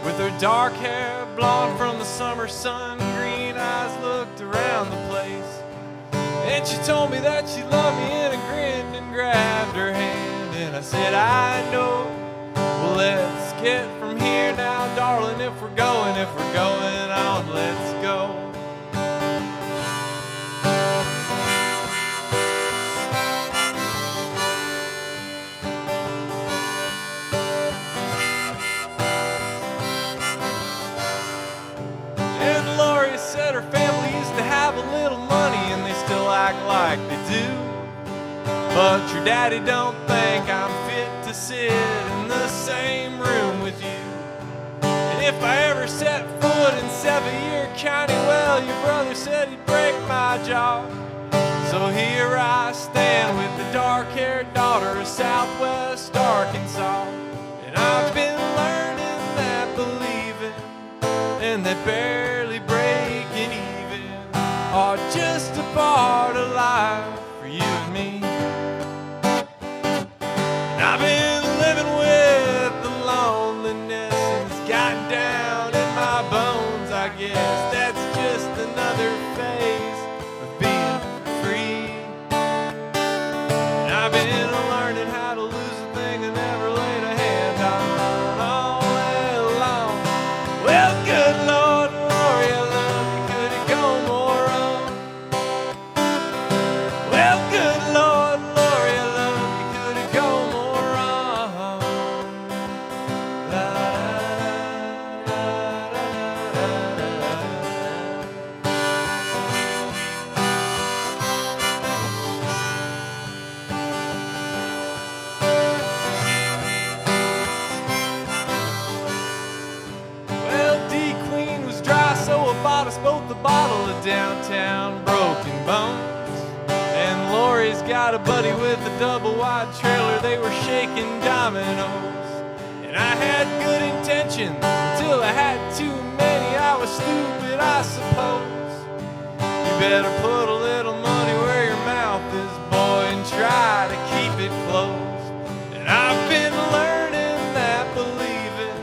With her dark hair blonde from the summer sun, green eyes looked around the place. And she told me that she loved me, and I grinned and grabbed her hand. And I said, I know. Well, let's get from here now, darling. If we're going on, let's go. And Lorie said her family used to have a little money, and they still act like they do. But your daddy don't think I'm fit to sit in the same room with you. And if I ever set foot in Sevier County, well, your brother said he'd break my jaw. So here I stand with the dark-haired daughter of Southwest Arkansas. And I've been learning that believing and that barely breaking even are just a part of life for you and me. And I've been living with the loneliness, and it's gotten down in my bones. I guess that's just another phase of being free. And I've been learning how to lose a thing and never laid a hand on all along. Well, good Lord, Lorie, I love you. Could it go more wrong? Well, good Lord, Lorie, I love you. Could it go more wrong? La, la, la, la, la, la. Well, D Queen was dry, so I bought us both a bottle of downtown broken bones. And Lorie's got a buddy with a double wide trailer, they were shaking dominoes. And I had good intentions until I had too many. I was stupid, I suppose. You better put a little money where your mouth is, boy, and try to keep it closed. And I've been learning that believing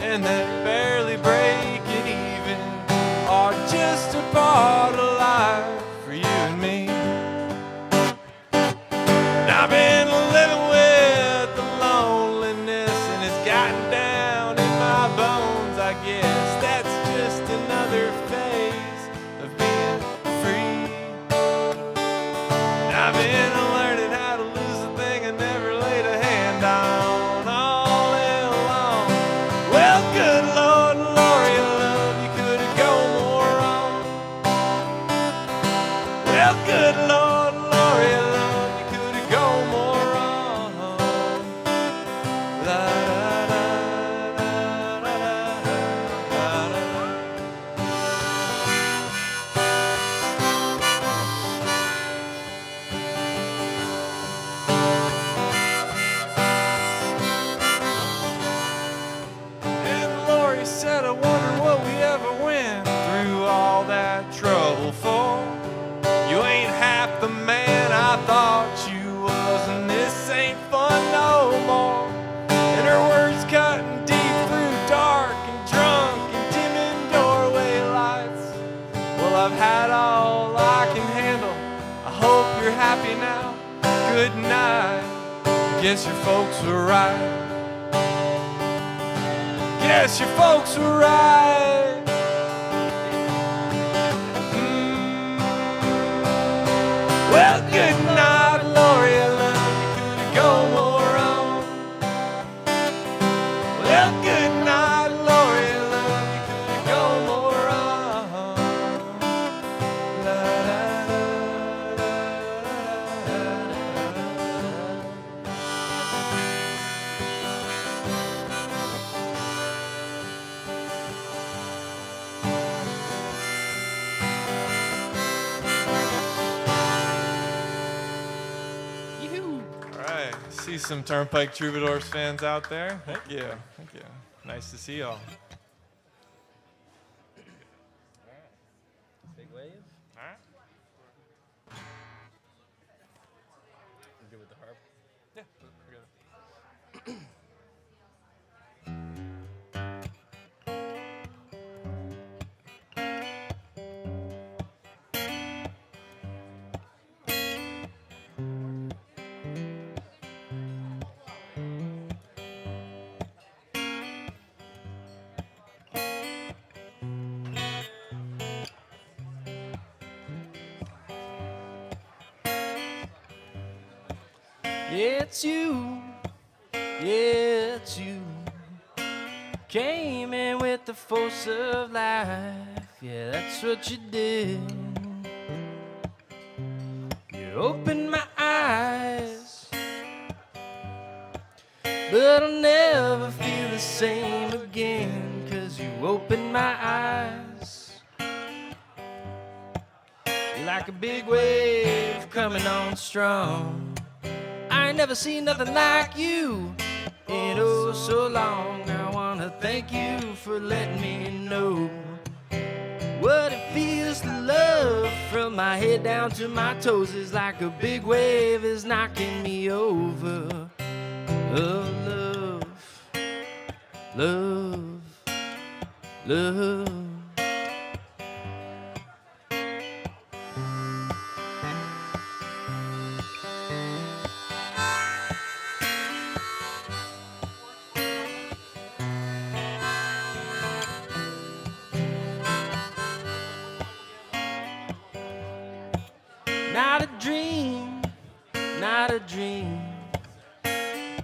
and that barely breaking even are just a part of life for you and me. And I've been living with the loneliness, and it's gotten down in my bones. I guess that's just another phase of being free. And I've been learning how to lose a thing I never laid a hand on all along. Well, good Lord, Lorie, I love you. Could it go more wrong? Well, good Lord, Lorie, I love you. Could it go more wrong? La, la, la, la, la, la, la, la. And Lorie said, I wonder what we ever went through all that trouble for. You ain't half the man I thought you was, and this ain't fun no more. And her words cutting deep through dark and drunk and dimming doorway lights. Well, I've had all I can handle. I hope you're happy now. Good night. Guess your folks were right. Guess your folks were right. Well, good night, Lorie, I love you. Could it go more wrong? Well, good night, Lorie, I love you. Could it go more wrong? La, la, la, la, la, la. See some Turnpike Troubadours fans out there. Thank you. Thank you. Nice to see y'all. Big wave. All right. You good with the harp? Yeah. We're good. Yeah, it's you. Yeah, it's you. Came in with the force of life. Yeah, that's what you did. You opened my eyes, but I'll never feel the same again, 'cause you opened my eyes. You're like a big wave coming on strong. I ain't never seen nothing like you in oh so long. I wanna thank you for letting me know what it feels to love. From my head down to my toes is like a big wave is knocking me over. Oh, love, love, love. Not a dream, not a dream.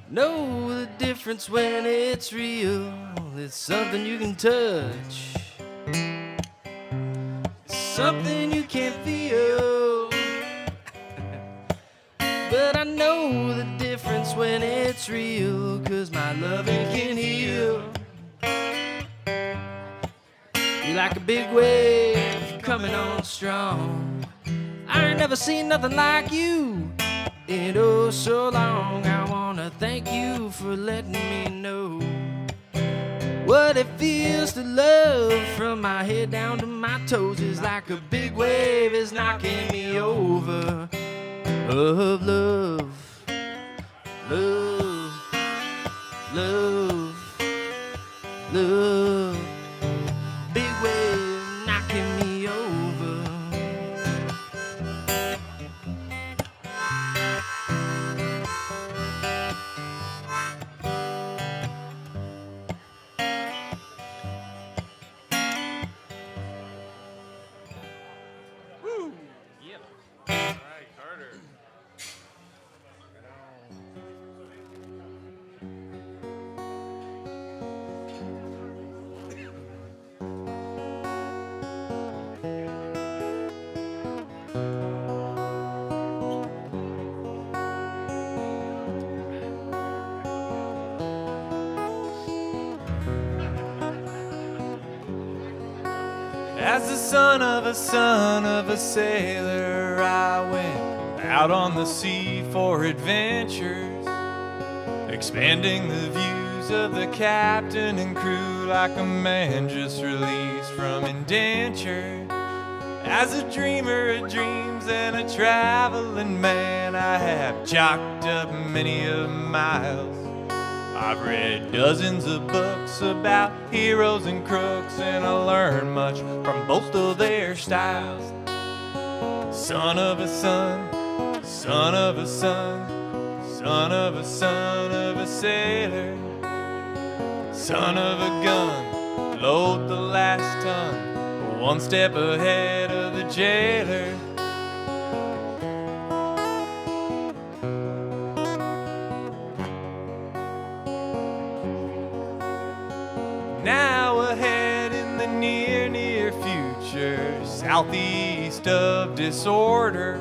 Know the difference when it's real. It's something you can touch, something you can't feel. But I know the difference when it's real, 'cause my loving can heal. You're like a big wave coming on strong. I ain't never seen nothing like you in oh so long. I wanna thank you for letting me know what it feels to love. From my head down to my toes is like a big wave is knocking me over. Of love, love, love, love. Big wave knocking me over. As the son of a sailor, I went out on the sea for adventures, expanding the views of the captain and crew like a man just released from indenture. As a dreamer of dreams and a traveling man, I have chalked up many a miles. I've read dozens of books about heroes and crooks, and I learned much from both of their styles. Son of a son, son of a son, son of a son of a sailor, son of a gun, load the last ton, one step ahead of the jailer. Now ahead in the near future, southeast of disorder,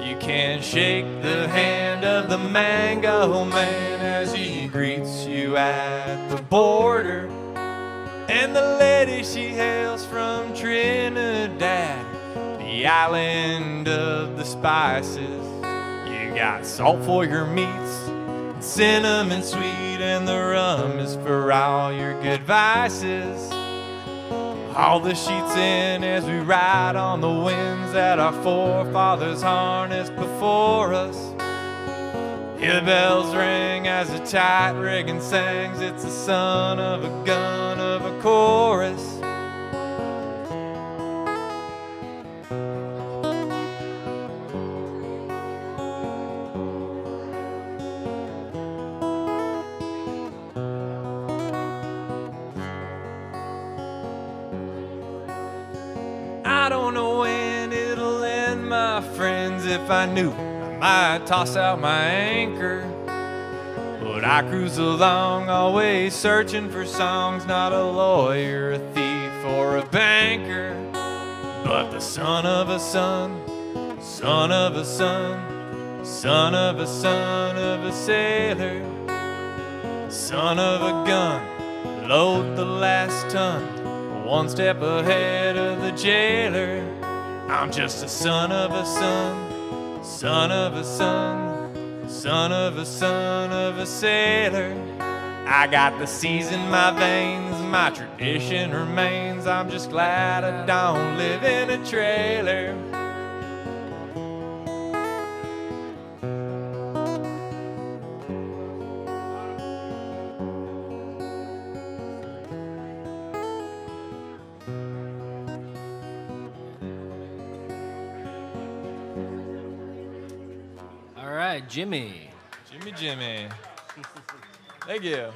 you can shake the hand of the mango man as he greets you at the border. And the lady, she hails from Trinidad, the island of the spices. You got salt for your meats, cinnamon sweet, and the rum is for all your good vices. Haul the sheets in as we ride on the winds that our forefathers harnessed before us. Hear the bells ring as the tight rigging sings. It's the son of a gun of a chorus. I don't know when it'll end, my friends. If I knew, I might toss out my anchor, but I cruise along, always searching for songs. Not a lawyer, a thief, or a banker, but the son of a son, son of a son, son of a son of a sailor, son of a gun, load the last ton, one step ahead of the jailer. I'm just a son of a son, son of a son, son of a son of a sailor. I got the seas in my veins, my tradition remains. I'm just glad I don't live in a trailer. All right, Jimmy. Jimmy. Thank you.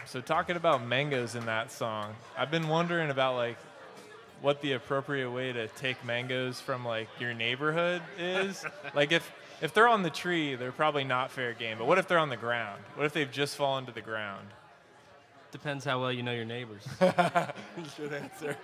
So talking about mangoes in that song, I've been wondering about like what the appropriate way to take mangoes from like your neighborhood is. Like if they're on the tree, they're probably not fair game. But what if they're on the ground? What if they've just fallen to the ground? Depends how well you know your neighbors. Good answer.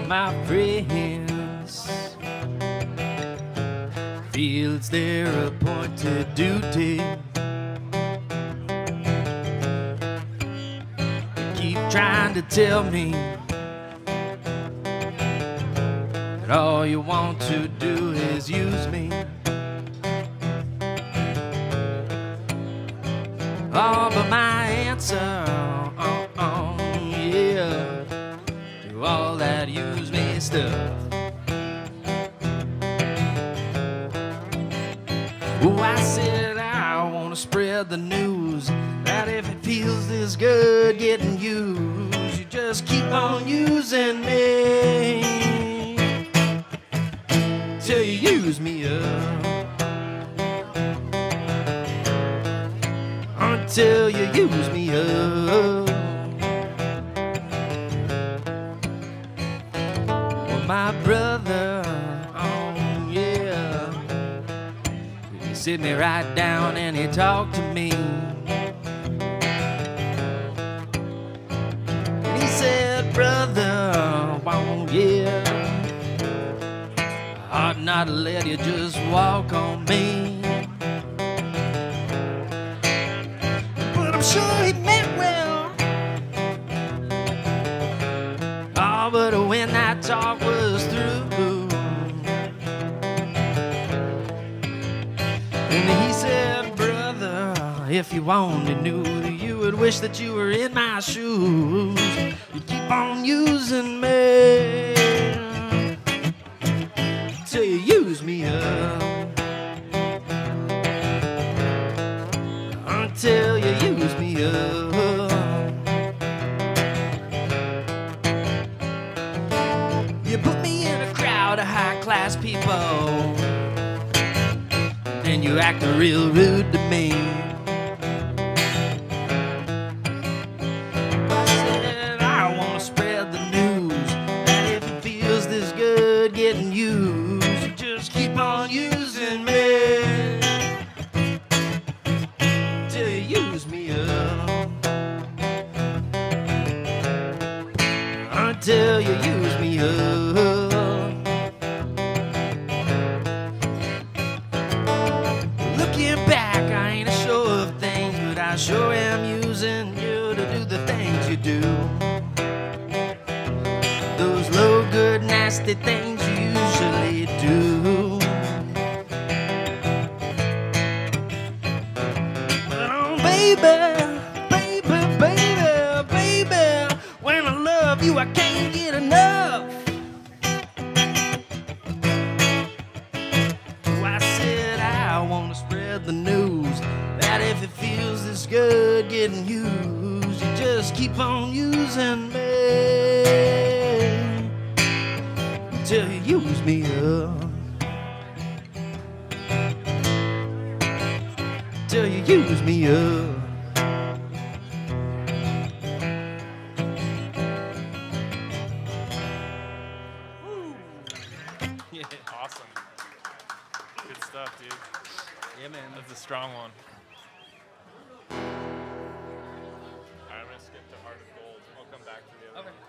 My friends feel it's their appointed duty to keep trying to tell me that all you want to do is use me. Oh, but my answer, yeah, to all that use me stuff. Oh, I said I want to spread the news that if it feels this good getting used, you just keep on using me till you use me up. Until you use me up. Well, my brother, oh yeah, he sit me right down and he talked to me. And he said, brother, oh yeah, I ought not to let you just walk on me. I'm sure he meant well. Oh, but when that talk was through, and he said, brother, if you only knew, you would wish that you were in my shoes. You keep on using me till you use me up. Until you use me up. You put me in a crowd of high-class people, and you act real rude to me. I said I want to spread the news that if it feels this good getting used, you just keep on using me. Use me up until you use me up. Looking back, I ain't a sure of things, but I sure am using you to do the things you do. Those low, good, nasty the things you usually do. But oh, baby, baby, baby, baby, when I love you, I can't get enough. So I said I want to spread the news that if it feels this good getting used, you just keep on using me till you use me up. Till you use me up. Yeah. Awesome. Good stuff, dude. Yeah, man. That's a strong one. All right, I'm gonna skip to Heart of Gold. I'll come back to the other one.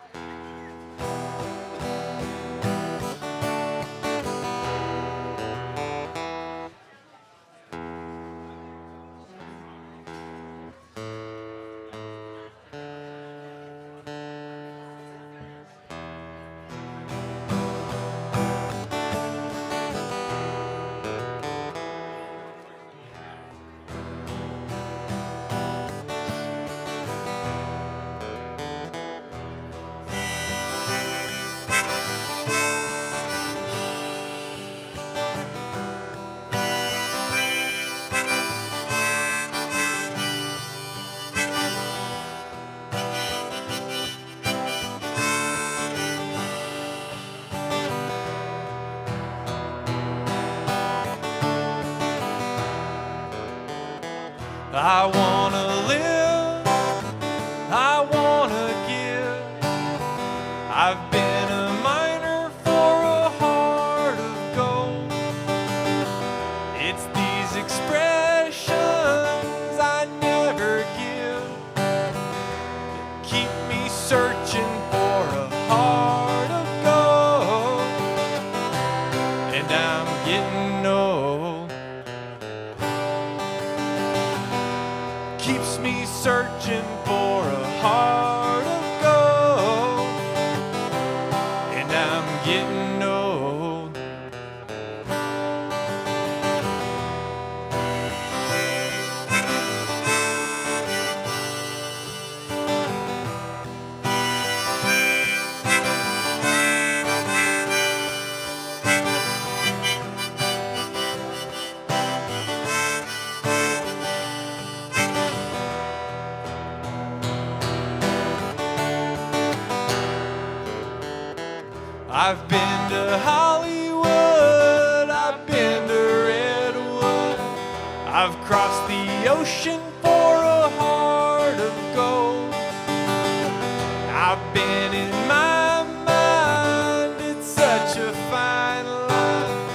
I wanna live, I wanna give. I've been a miner for a heart of gold. It's these expressions I never give that keep me searching for a heart of gold. And I'm getting old. Keeps me searching for a heart of gold, and I'm getting old. I've been to Hollywood, I've been to Redwood, I've crossed the ocean for a heart of gold. I've been in my mind, it's such a fine line.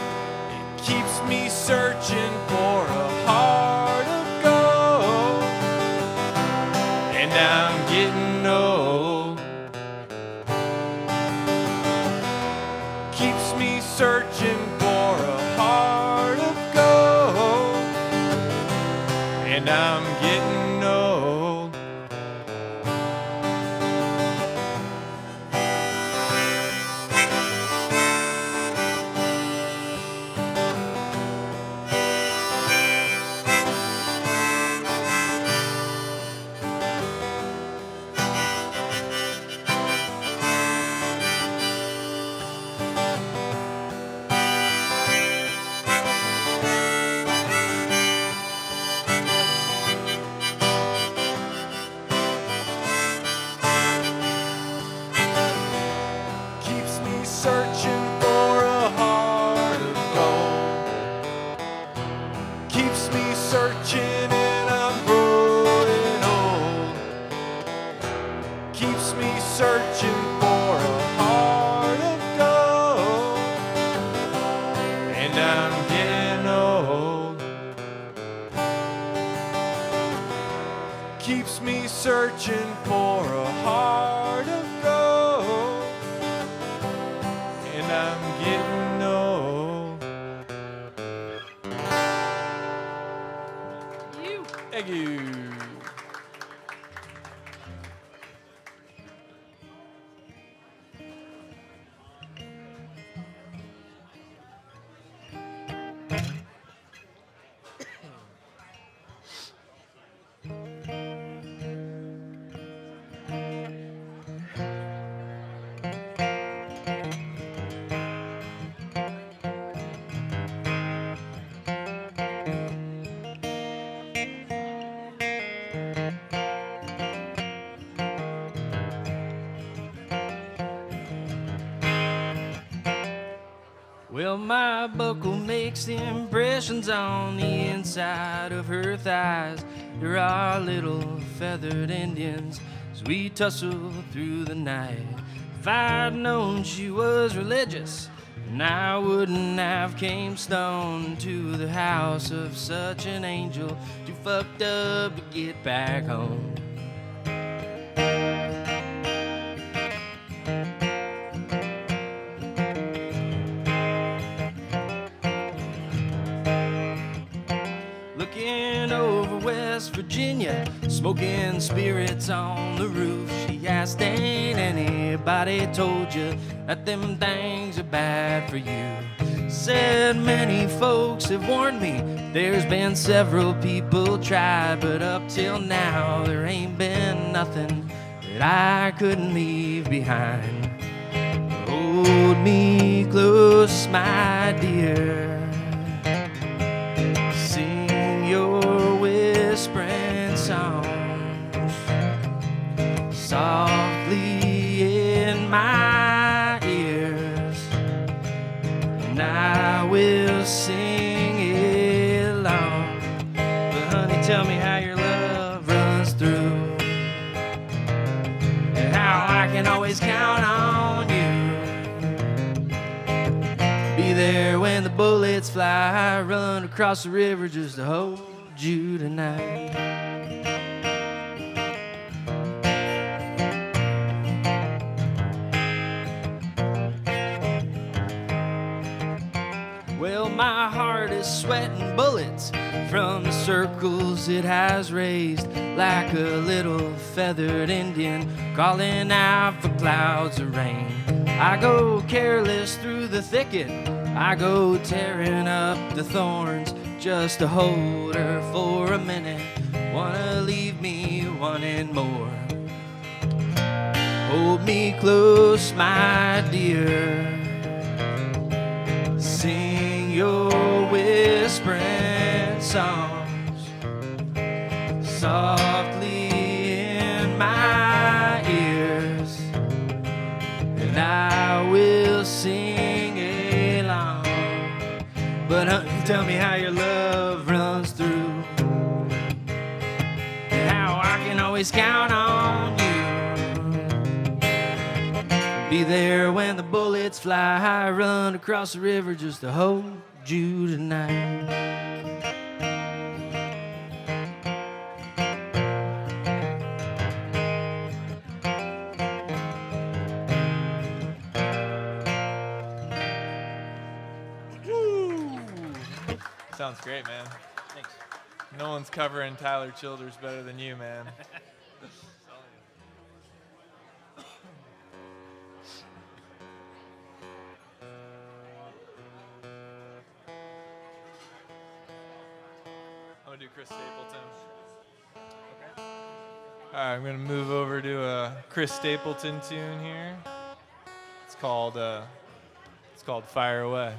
It keeps me searching for a heart of gold, and I'm getting old. Keeps me searching for a heart of gold, and I'm getting old. Keeps me searching for a heart of gold. Keeps me searching and I'm growing old. Keeps me searching for a heart of gold, and I'm getting old. Keeps me searching for a heart of gold, and I'm getting old. Thank you. Well, my buckle makes impressions on the inside of her thighs. There are little feathered Indians as we tussle through the night. If I'd known she was religious, and I wouldn't have came stone to the house of such an angel, too fucked up to get back home. Looking over West Virginia, smoking spirits on the roof, she asked, ain't anybody told you that them things are bad for you? Said, many folks have warned me, there's been several people try, but up till now there ain't been nothing that I couldn't leave behind. Hold me close, my dear, your whispering songs softly in my ears, and I will sing along. But honey, tell me how your love runs through, and how I can always count on you. Be there when the bullets fly, run across the river just to hold you tonight. Well, my heart is sweating bullets from the circles it has raised, like a little feathered Indian calling out for clouds of rain. I go careless through the thicket, I go tearing up the thorns just to hold her for a minute. Wanna leave me wanting more. Hold me close, my dear, sing your whispering songs softly in my ears, and I will sing along. But honey, tell me how your love runs through, and how I can always count on you. Be there when the bullets fly, run across the river just to hold you tonight. Sounds great, man. Thanks. No one's covering Tyler Childers better than you, man. I'm gonna do Chris Stapleton. Okay. All right, I'm gonna move over to a Chris Stapleton tune here. It's called Fire Away.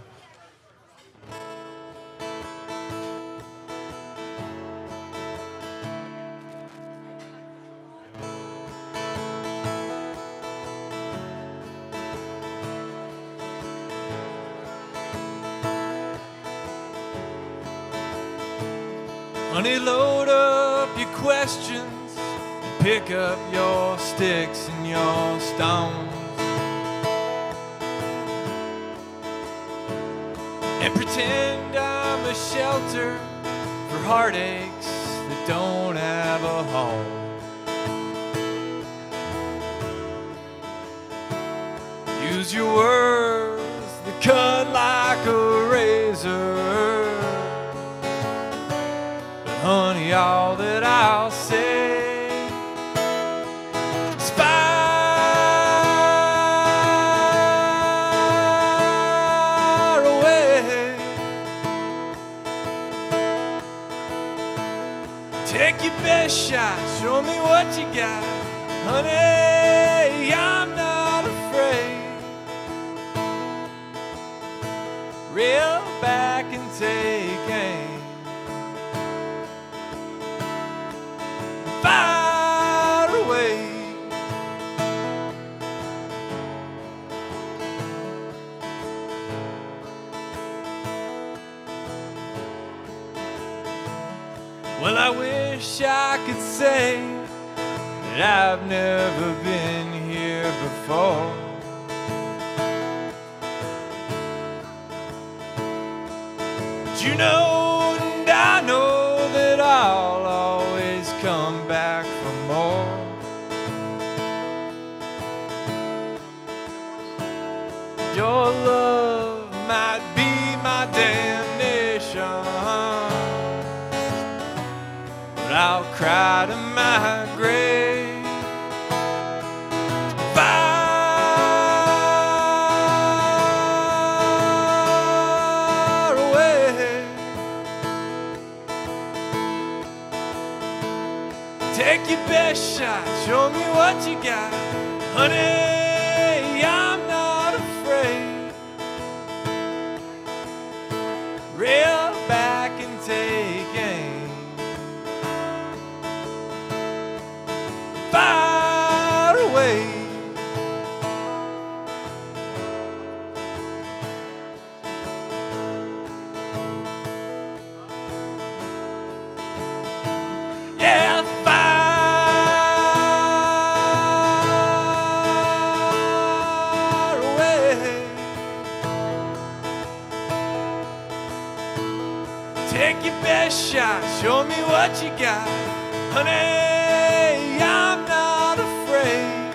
Honey, load up your questions, pick up your sticks and your stones, and pretend I'm a shelter for heartaches that don't have a home. Use your words that cut like a razor. Honey, all that I'll say is fire away. Take your best shot, show me what you got. Honey, I'm not afraid. Reel back and take aim. wish I could say that I've never been here before. But you know, and I know that I'll always come back for more. Your love might be my damnation, but I'll cry to my grave. Far away, take your best shot, show me what you got, honey. I'm not afraid. Reel back and take aim. Far away. Yeah, far away. Take your best shot, show me what you got, honey. I'm not afraid.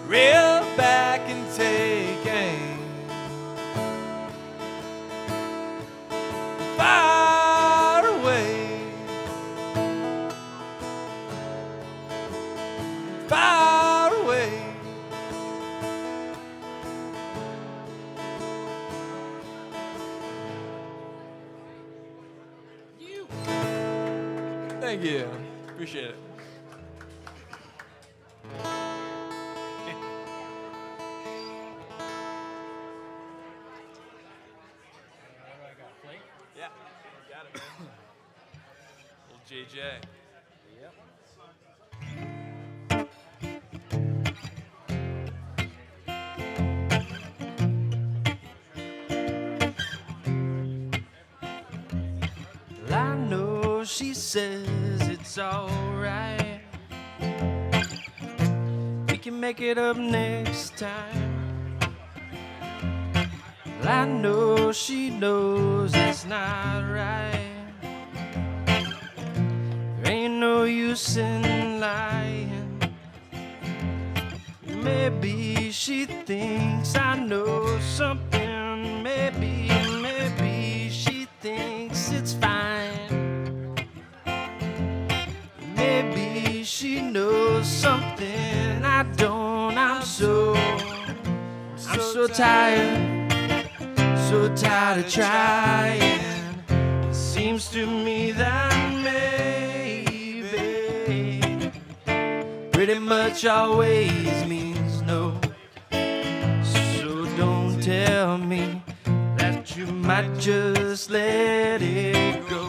Reel back and take aim. Far away. Far away. Thank you. Appreciate it. Yeah, got it, man. Old JJ. Yep. Well, I know she says it's alright. We can make it up next time. Well, I know she knows it's not right. There ain't no use in lying. Maybe she thinks I know something. Maybe she thinks it's fine. Maybe she knows something I don't. I'm so tired of trying. Seems to me that maybe pretty much always means no. So don't tell me that you might just let it go.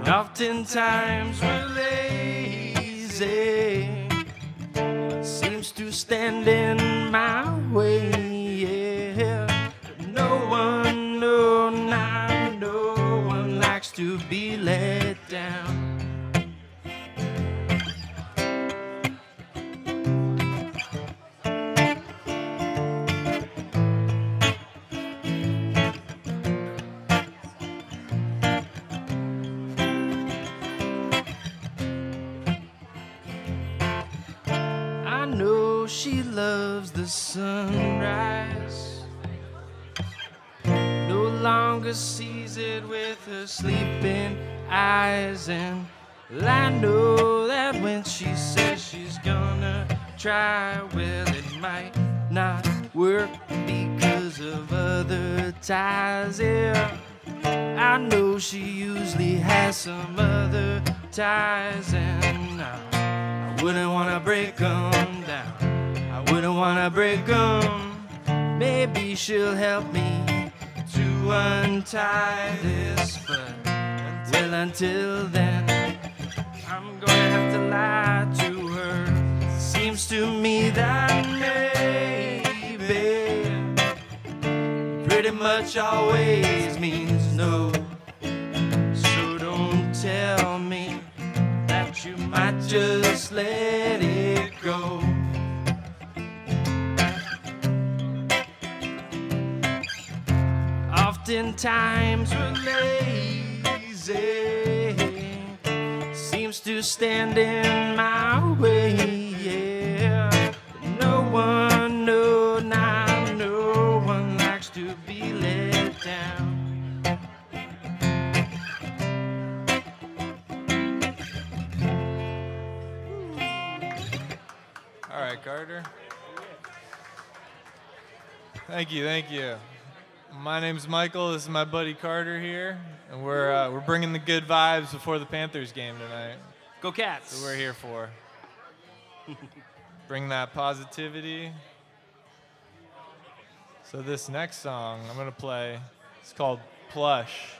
Oftentimes we're lazy, seems to stand in my way, yeah. But no one likes to be let down. I know she loves the sunrise, no longer sees it with her sleeping eyes. And well, I know that when she says she's gonna try, well, it might not work because of other ties, yeah. I know she usually has some other ties, and I wouldn't wanna break them down. I wouldn't wanna break them. Maybe she'll help me to untie this, but well, until then, I'm gonna have to lie to her. Seems to me that maybe pretty much always means no. So don't tell me that you might just let it go. Oftentimes we're lazy, seems to stand in my way, yeah. No one, no, not no one likes to be let down. All right, Carter. Thank you, thank you. My name's Michael. This is my buddy Carter here, and we're bringing the good vibes before the Panthers game tonight. Go Cats! That's what we're here for. Bring that positivity. So this next song I'm gonna play, it's called Plush,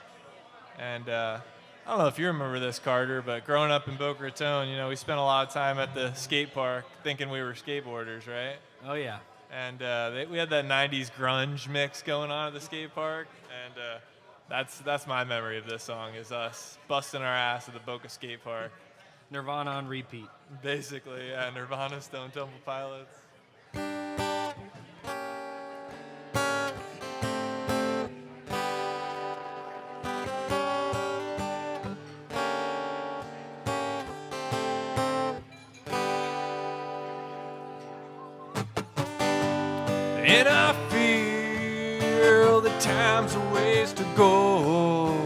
and I don't know if you remember this, Carter, but growing up in Boca Raton, you know, we spent a lot of time at the skate park thinking we were skateboarders, right? Oh yeah. And we had that 90s grunge mix going on at the skate park, and that's my memory of this song, is us busting our ass at the Boca skate park. Nirvana on repeat. Basically, yeah, Nirvana, Stone Temple Pilots. And I feel the time's a ways to go.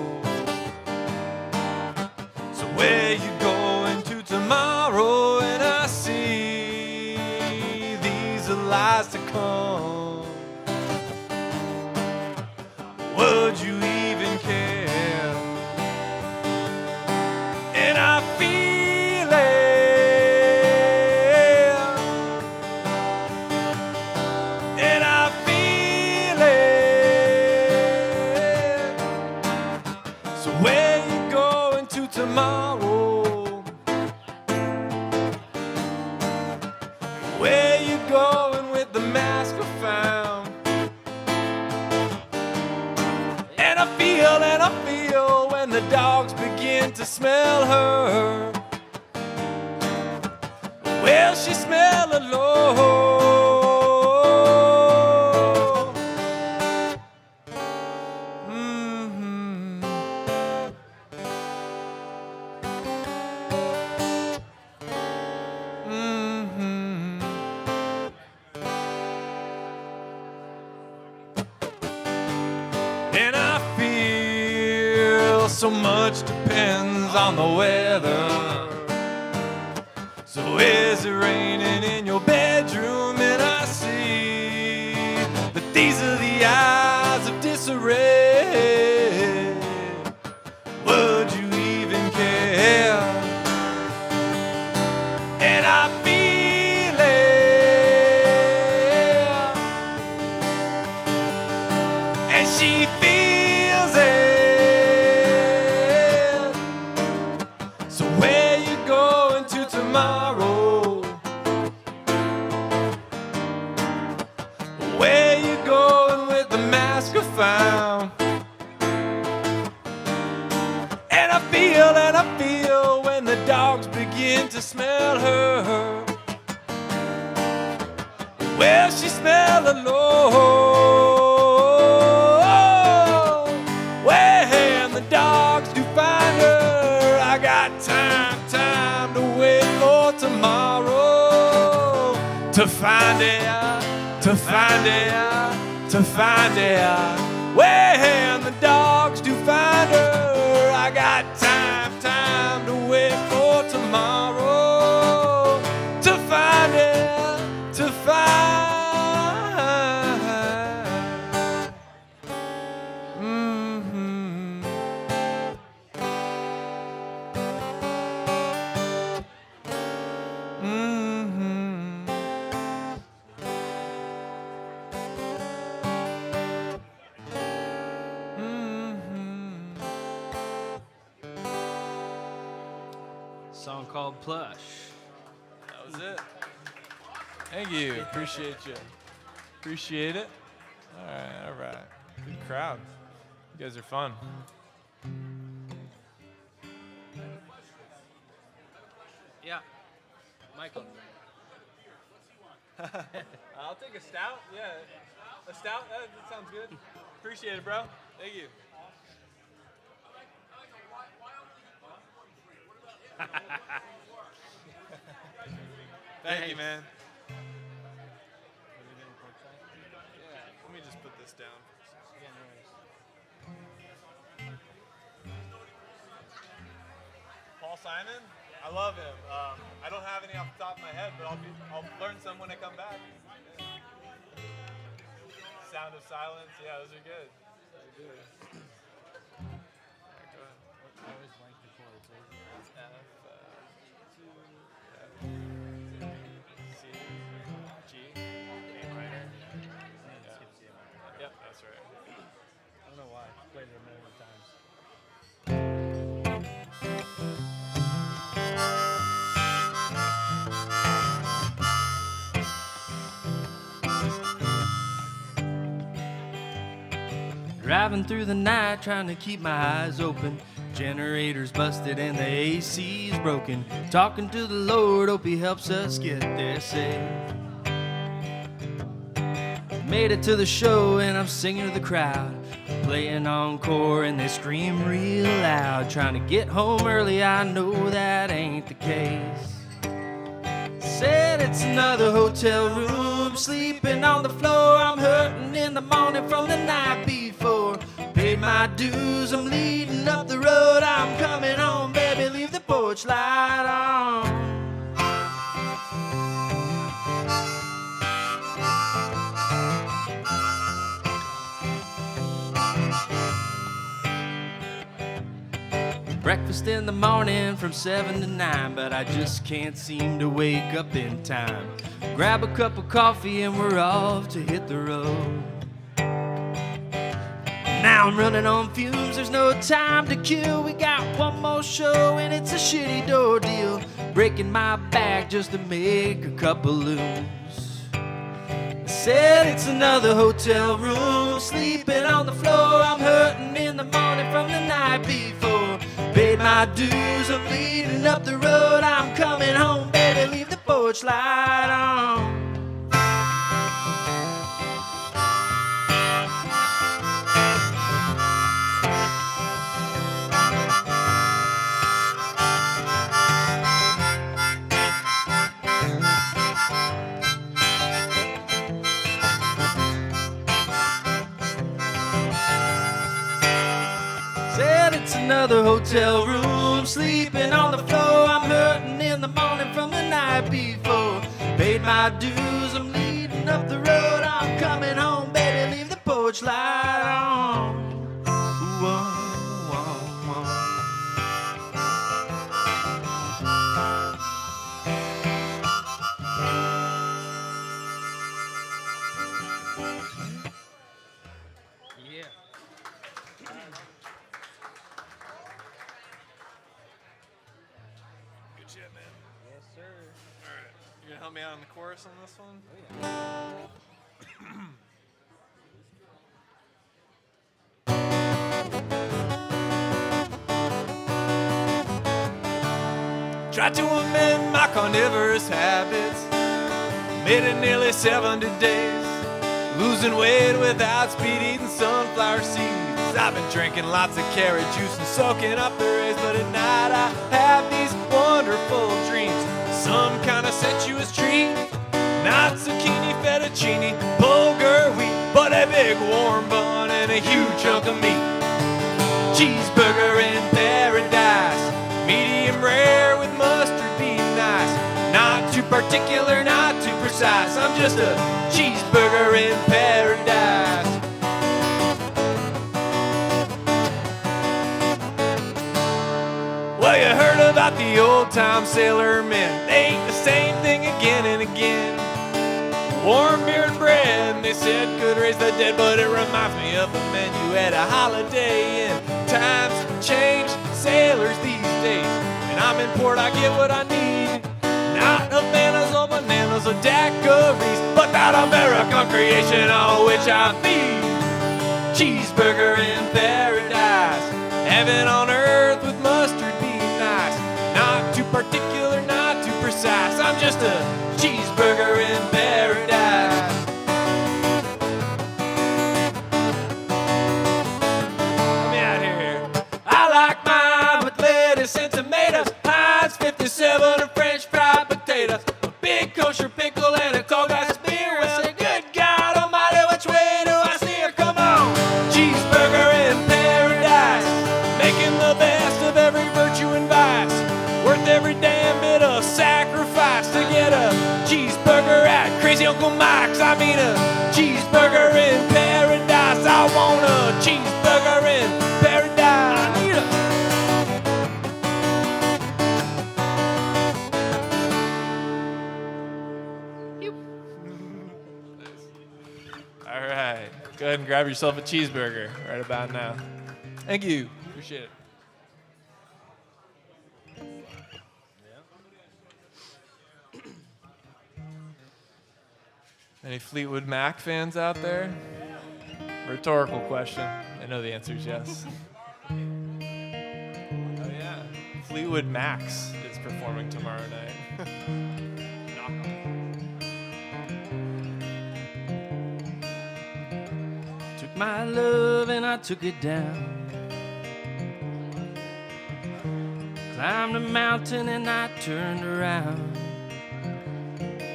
So where you going to tomorrow? And I see these are lies to come. Would you even care? And I feel it. And I feel it. So where you going to tomorrow? Where you going with the mask I found? And I feel when the dogs begin to smell her. Will she smell alone? And I feel so much depends on the weather. So is it raining in your bedroom? And I see that these are the eyes of disarray. Would you even care? And I feel it. And she feels it. So where you going to tomorrow? Where you going with the mask I found? And I feel when the dogs begin to smell her. Will she smell alone? When the dogs do find her, I got time to wait for tomorrow. To find it, to find it, to find it. When the dogs do find her, I got time to wait for tomorrow. To find it, to find. Song called Plush. That was it. Thank you. Appreciate you. Appreciate it. All right. crowd. You guys are fun. Yeah. Michael. I'll take a stout. Yeah. A stout? That sounds good. Appreciate it, bro. Thank you. Thank you, man. Yeah, let me just put this down. Paul Simon? I love him. I don't have any off the top of my head, but I'll learn some when I come back. Yeah. Sound of Silence. Yeah, those are good. Those are good. Alright, go ahead. I always like the chords. C, G, A minor. Yep, that's right. I don't know why. I played it a million times. Driving through the night, trying to keep my eyes open. Generator's busted and the AC's broken. Talking to the Lord, hope he helps us get there safe. Made it to the show and I'm singing to the crowd. Playing encore and they scream real loud. Trying to get home early, I know that ain't the case. Said it's another hotel room, sleeping on the floor. I'm hurting in the morning from the night before. Paid my dues, I'm leading up the road. I'm coming home, baby, leave the porch light on. Breakfast in the morning from 7 to 9, but I just can't seem to wake up in time. Grab a cup of coffee and we're off to hit the road. Now I'm running on fumes, there's no time to kill. We got one more show and it's a shitty door deal. Breaking my back just to make a couple looms. Said it's another hotel room, sleeping on the floor. I'm hurting in the morning from the night before. Paid my dues, I'm leading up the road. I'm coming home, baby, leave the porch light on. Said it's another hotel room, sleeping on the floor. I'm hurting in the morning from the night before. Paid my dues, I'm leading up the road. I'm coming home, baby, leave the porch light on. Whoa, whoa, whoa. Yeah. Good shit, man. Yes, sir. All right. You gonna help me out on the chorus on this one? Oh, yeah. Tried to amend my carnivorous habits. Made it nearly 70 days. Losing weight without speed, eating sunflower seeds. I've been drinking lots of carrot juice and soaking up the rays. But at night I have these wonderful dreams. Some kind of sensuous treat. Not zucchini, fettuccine, bulgur wheat, but a big warm bun and a huge chunk of meat. Cheeseburger in paradise. Medium rare with mustard being nice. Not too particular, not too precise. I'm just a cheeseburger in paradise. Well, you heard about the old-time sailor men. They ate the same thing again and again. Warm beer and bread, and they said could raise the dead. But it reminds me of the menu at a Holiday Inn. Times change, sailors these days. When I'm in port, I get what I need. Not Havanas or bananas or daiquiris, but that American creation on which I feed. cheeseburger in paradise. Heaven on earth with mustard be nice. Not too particular, not too precise. I'm just a cheeseburger in paradise. Let me out here. I like mine with lettuce and tomatoes. Heinz 57 and French fried potatoes. A big kosher pickle and a cold glass of beer. Well, say, good God Almighty, which way do I steer? Come on, cheeseburger in paradise, making the best of every virtue and vice. Worth every damn bit of sacrifice to get a cheeseburger at Crazy Uncle Mike's. I mean a cheeseburger in paradise. I want a cheeseburger in paradise. I need a All right, go ahead and grab yourself a cheeseburger right about now. Thank you. Appreciate it. Any Fleetwood Mac fans out there? Rhetorical question. I know the answer is yes. Oh yeah, Fleetwood Mac's is performing tomorrow night. Knock on. Took my love and I took it down. Climbed a mountain and I turned around.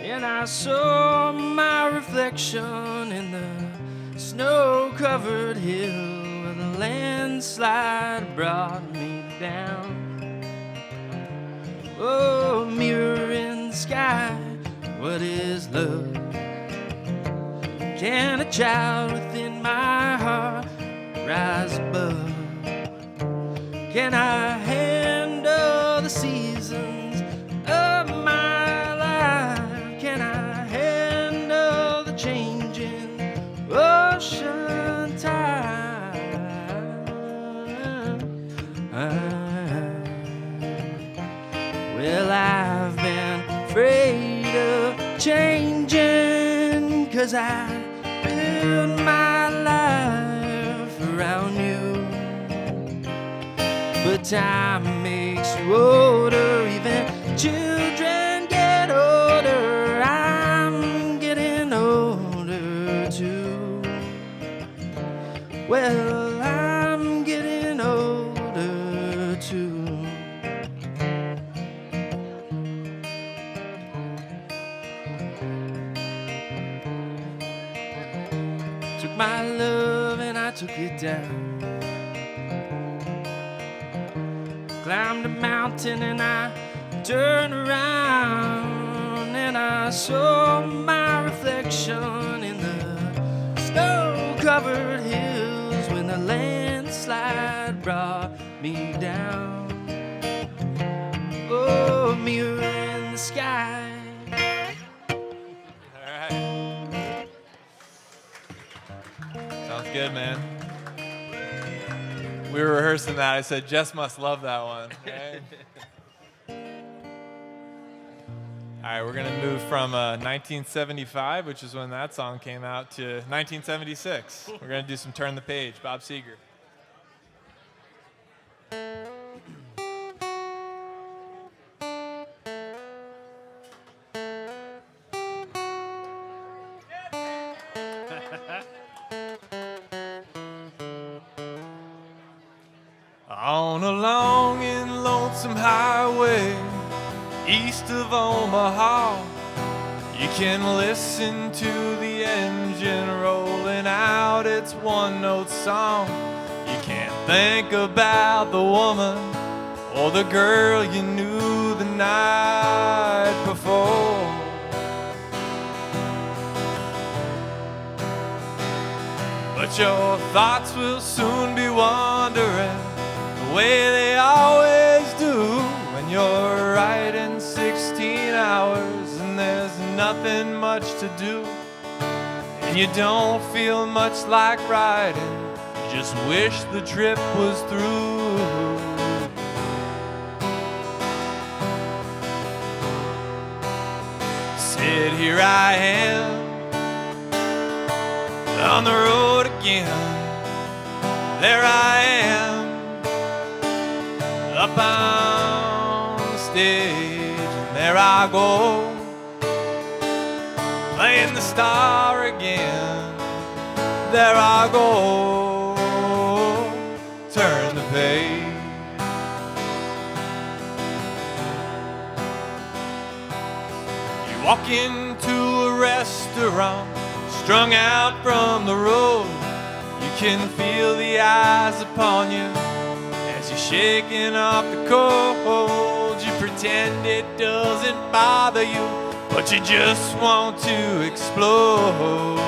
And I saw my reflection in the snow-covered hill where the landslide brought me down. Oh, mirror in the sky, what is love? Can a child within my heart rise above? Can I handle the seasons of my life? Can I handle the changing ocean tide? Well, I've been afraid of changing, 'cause I build my life around you. But time makes you older, even children get older. I'm getting older too. Well, I'm getting older too. Took my love and I took it down. Climbed a mountain and I turned around, and I saw my reflection in the snow-covered hills when the landslide brought me down. Oh, mirror in the sky. All right. Sounds good, man. We were rehearsing that. I said, Jess must love that one. Okay? All right, we're going to move from 1975, which is when that song came out, to 1976. We're going to do some Turn the Page, Bob Seager. On a long and lonesome highway east of Omaha, you can listen to the engine rolling out its one-note song. You can't think about the woman or the girl you knew the night before. But your thoughts will soon be wandering the way they always do when you're riding 16 hours and there's nothing much to do, and you don't feel much like riding, you just wish the trip was through. Said, here I am on the road again, there I am, up on the stage, and there I go, playing the star again. There I go, turn the page. You walk into a restaurant, strung out from the road. You can feel the eyes upon you as you're shaking off the cold. You pretend it doesn't bother you, but you just want to explode.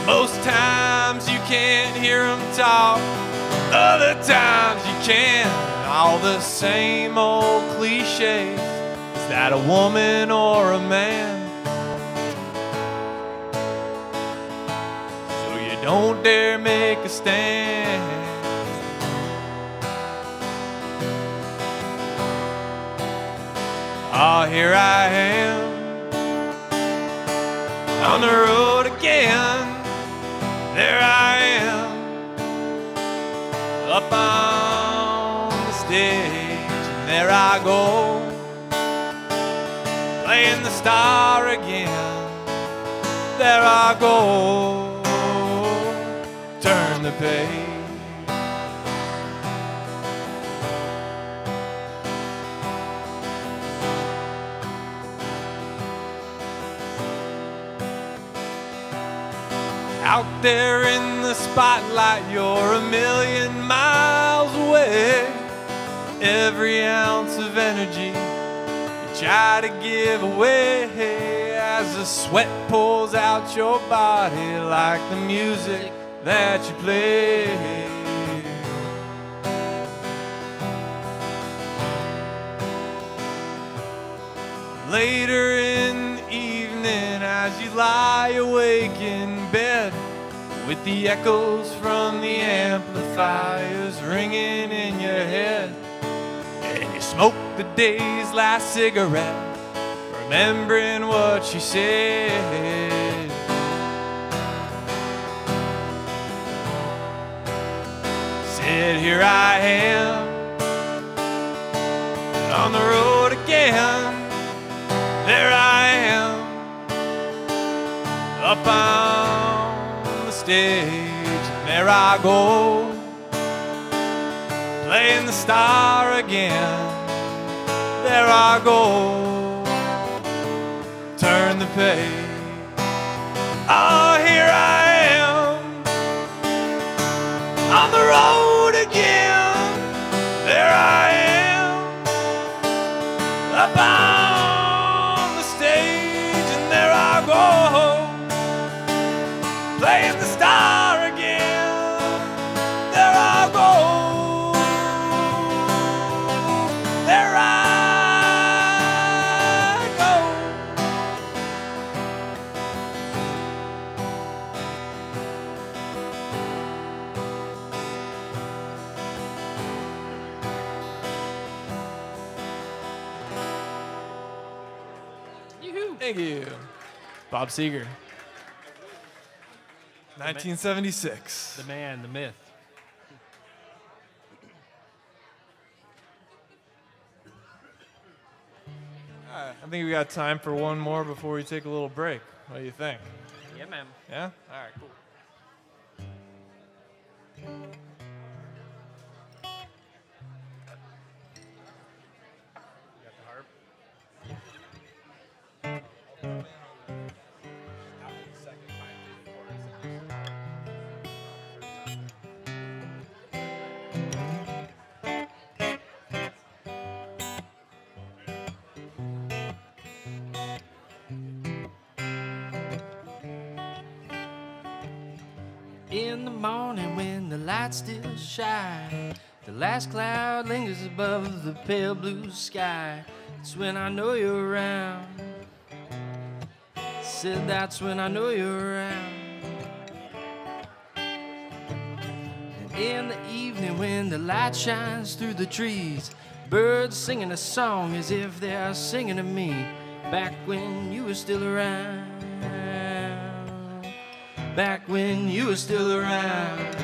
Most times you can't hear them talk, other times you can. All the same old cliches. Is that a woman or a man? So you don't dare make a stand. Ah, here I am, on the road again. There I am, up on the stage, and there I go, playing the star again. There I go, turn the page. Out there in the spotlight, you're a million miles away. Every ounce of energy you try to give away as the sweat pulls out your body like the music that you play. Later in the evening, as you lie awake in bed, with the echoes from the amplifiers ringing in your head, and you smoke the day's last cigarette, remembering what she said. Said, here I am, on the road again. There I am, up on the stage, and there I go, playing the star again. There I go, turn the page. Oh, here I am, on the road again. There I am, up on the stage, and there I go, playing the star again. There I go, there I go. Yoo-hoo. Thank you. Bob Seager. 1976. The man, the myth. I think we got time for one more before we take a little break. What do you think? Yeah, man. Yeah? All right, cool. Got the harp. In the morning when the lights still shine, the last cloud lingers above the pale blue sky. It's when I know you're around. Said that's when I know you're around. And in the evening when the light shines through the trees, birds singing a song as if they're singing to me, back when you were still around. back when you were still around.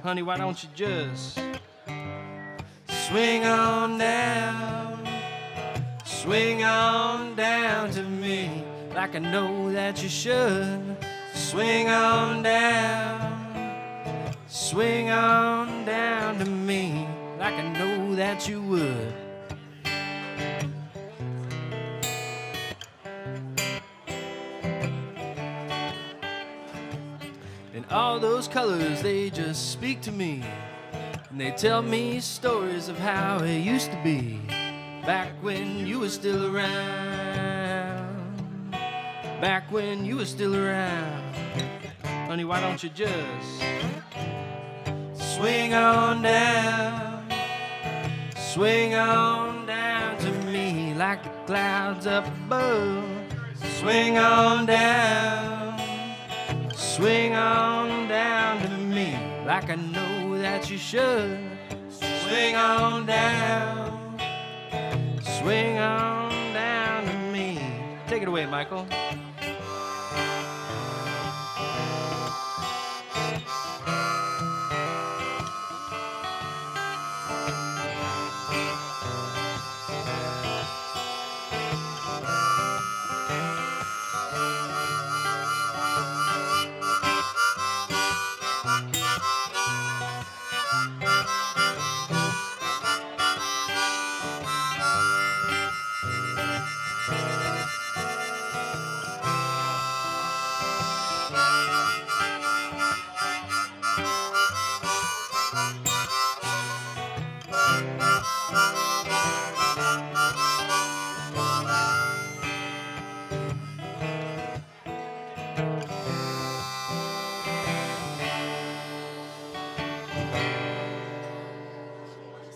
Honey, why don't you just swing on down to me, like I know that you should. Swing on down to me, like I know that you would. And all those colors, they just speak to me, and they tell me stories of how it used to be, back when you were still around, back when you were still around. Honey, why don't you just swing on down to me, like the clouds up above. Swing on down to me, like I know that you should. Swing on down to me. Take it away, Michael.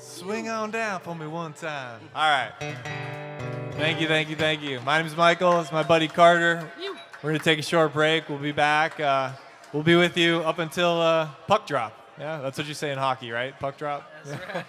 Swing on down for me one time. All right. Thank you. My name is Michael. It's my buddy Carter. We're going to take a short break. We'll be back. We'll be with you up until puck drop. Yeah, that's what you say in hockey, right? Puck drop? That's right.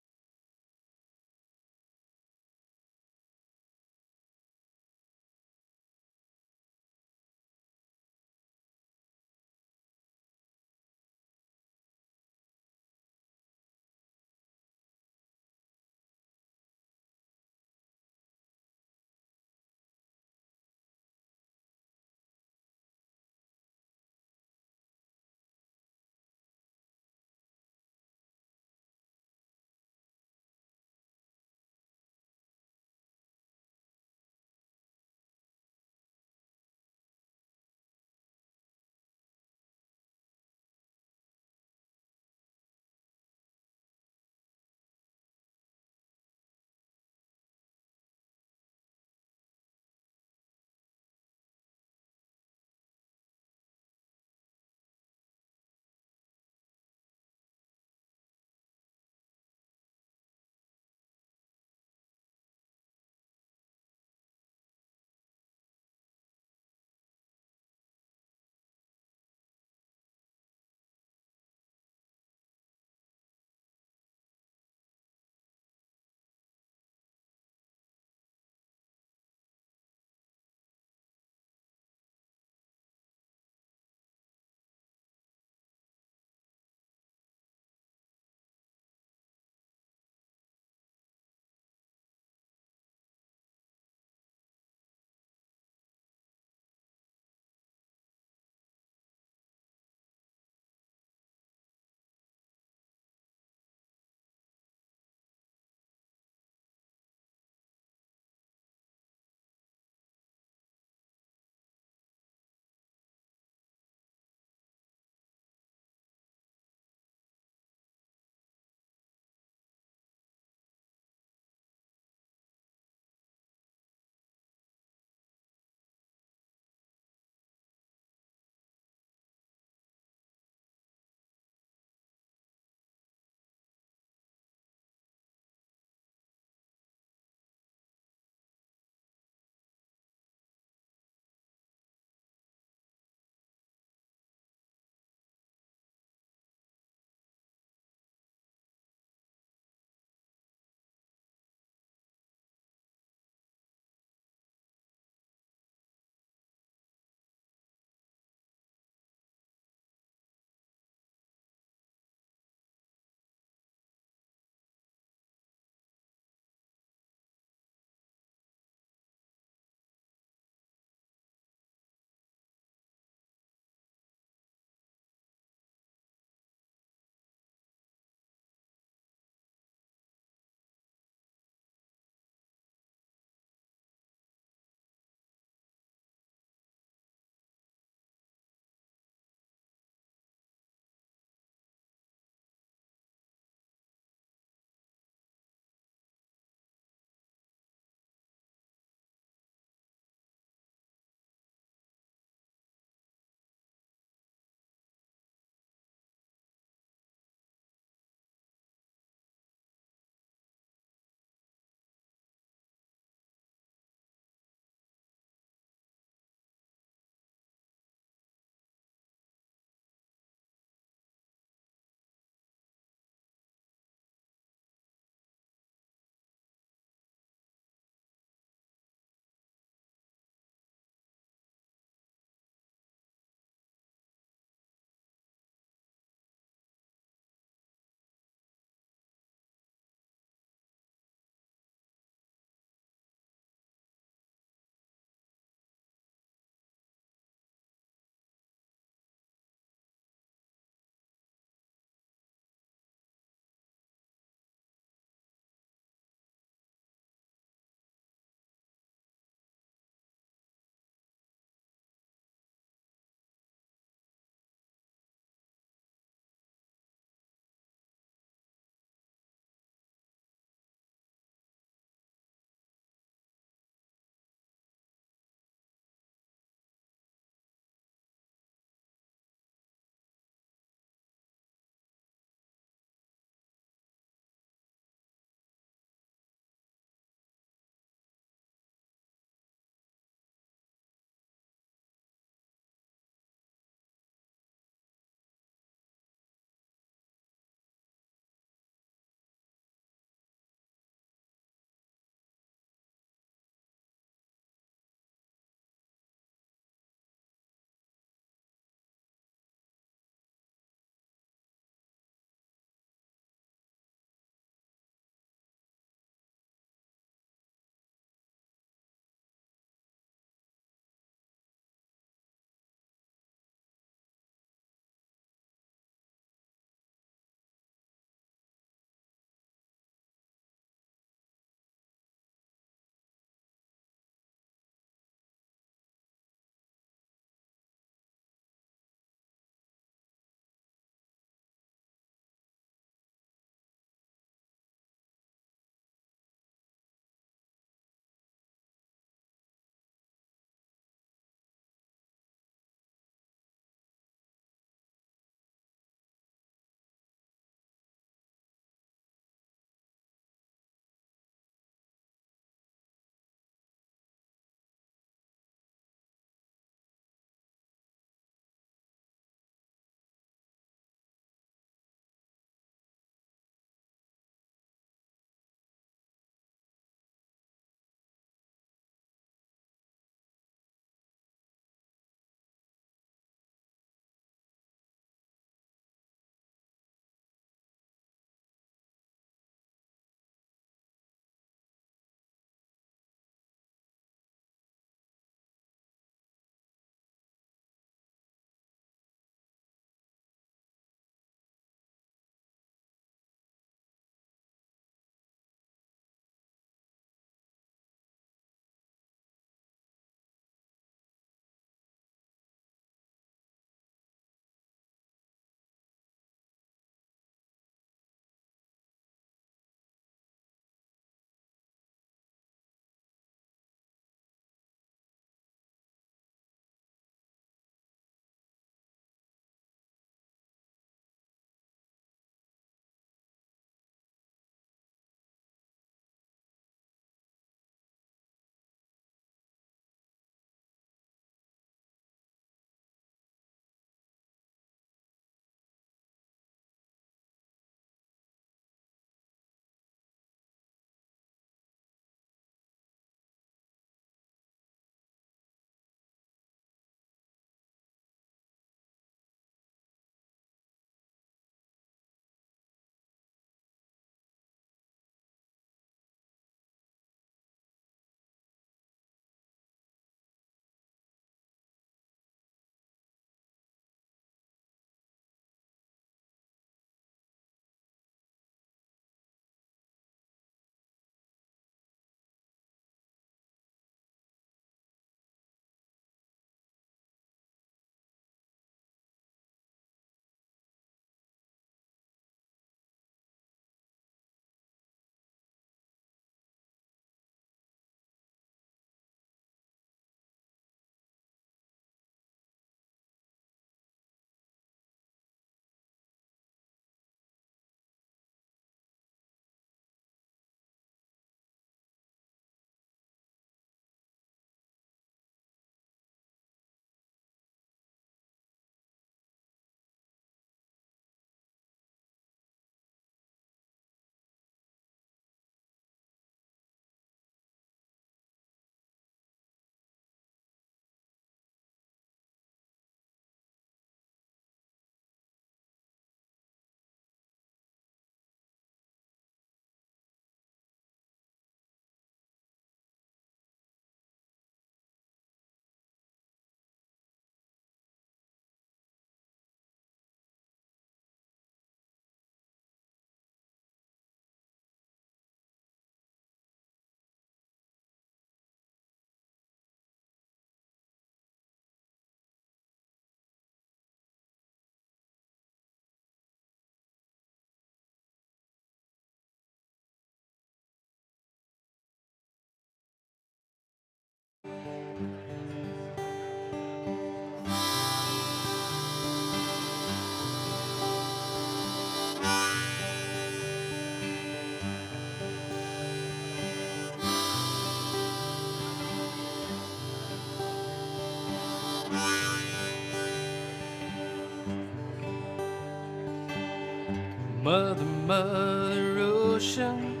Mother, Mother Ocean,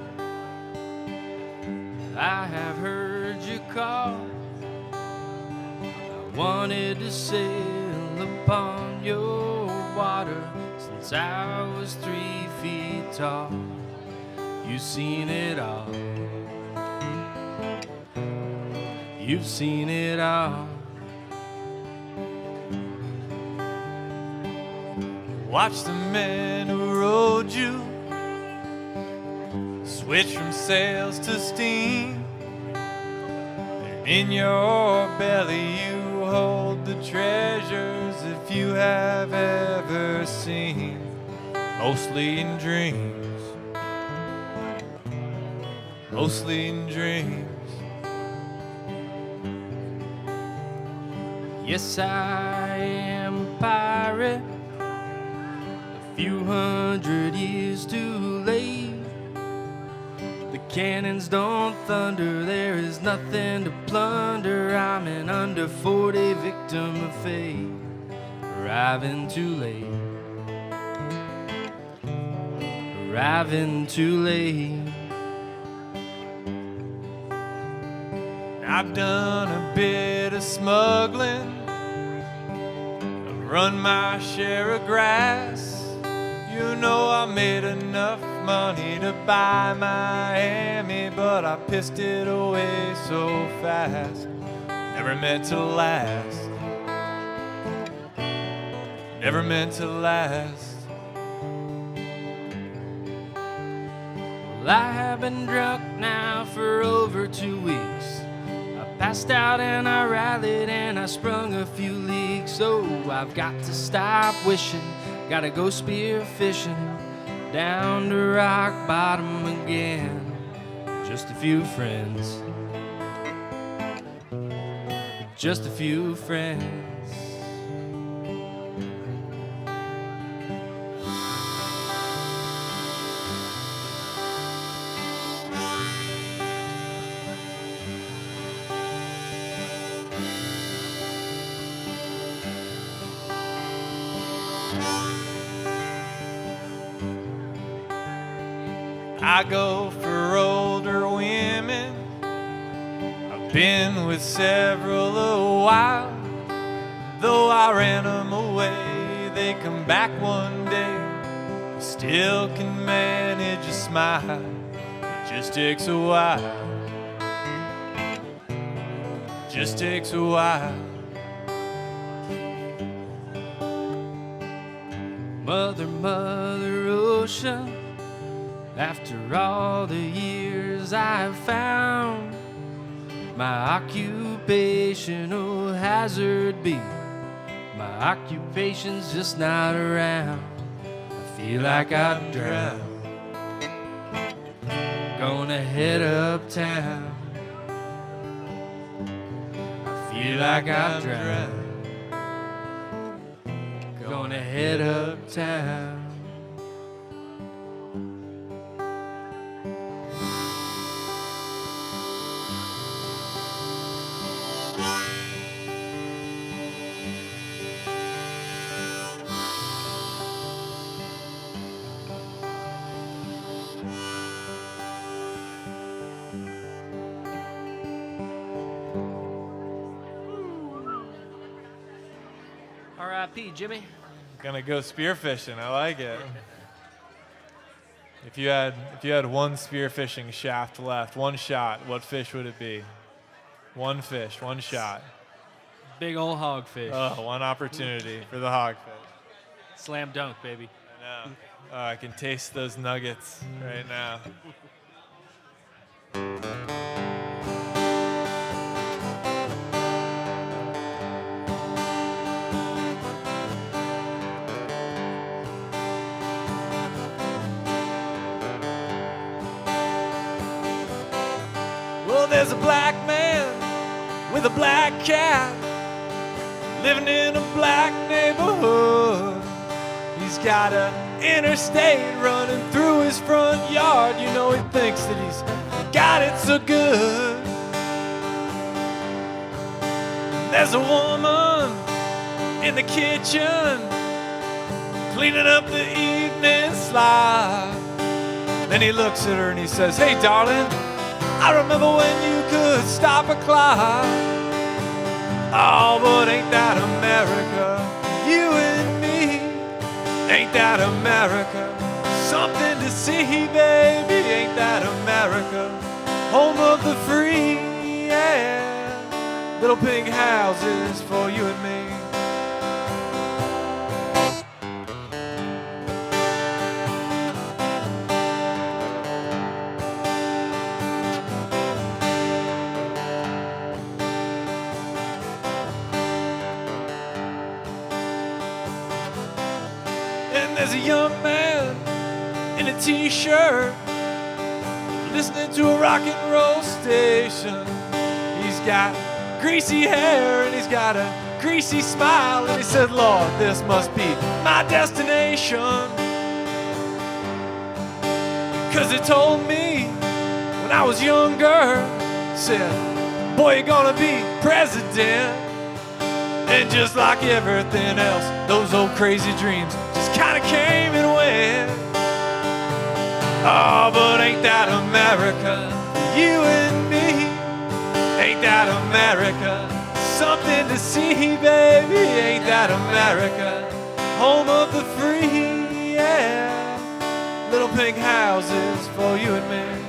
I have heard you call. I wanted to sail upon your water since I was 3 feet tall. You've seen it all. You've seen it all. Watch the men who rowed you switch from sails to steam. And in your belly you hold the treasures if you have ever seen, mostly in dreams, mostly in dreams. Yes, I am a pirate, a few hundred years too late. The cannons don't thunder, there is nothing to plunder. I'm an under 40 victim of fate, arriving too late, arriving too late. I've done a bit of smuggling, I've run my share of grass. You know I made enough money to buy Miami, but I pissed it away so fast. Never meant to last, never meant to last. Well, I have been drunk now for over 2 weeks. I passed out and I rallied and I sprung a few leaks. So I've got to stop wishing, gotta go spear fishing down to rock bottom again. Just a few friends, just a few friends. I go for older women, I've been with several a while. Though I ran them away, they come back one day. Still can manage a smile, it just takes a while, just takes a while. Mother, Mother Ocean, after all the years I've found my occupational hazard be. My occupation's just not around. I feel like I've drowned. Gonna head uptown. I feel like I've drowned. Gonna head uptown. R.I.P. Jimmy. Gonna go spearfishing. I like it. If you had one spearfishing shaft left, one shot, what fish would it be? One fish, one shot. Big old hogfish. Oh, one opportunity for the hogfish. Slam dunk, baby. I know. Oh, I can taste those nuggets right now. Well, there's a black man with a black cat living in a black neighborhood. He's got an interstate running through his front yard. You know, he thinks that he's got it so good. There's a woman in the kitchen cleaning up the evening slide. Then he looks at her and he says, hey darling, I remember when you could stop a clock. Oh, but ain't that America? You and me, ain't that America? Something to see, baby, ain't that America? Home of the free, yeah. Little pink houses for you and me. And there's a young man in a t-shirt listening to a rock and roll station. He's got greasy hair and he's got a greasy smile, and he said, Lord, this must be my destination. Cause he told me when I was younger, said, boy, you're gonna be president. And just like everything else, those old crazy dreams just kinda came and went. Oh, but ain't that America? You and me, ain't that America? Something to see, baby, ain't that America? Home of the free, yeah. Little pink houses for you and me.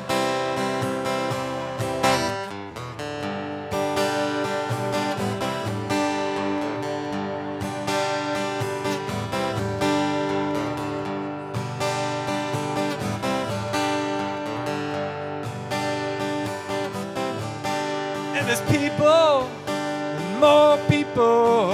And there's people, and more people.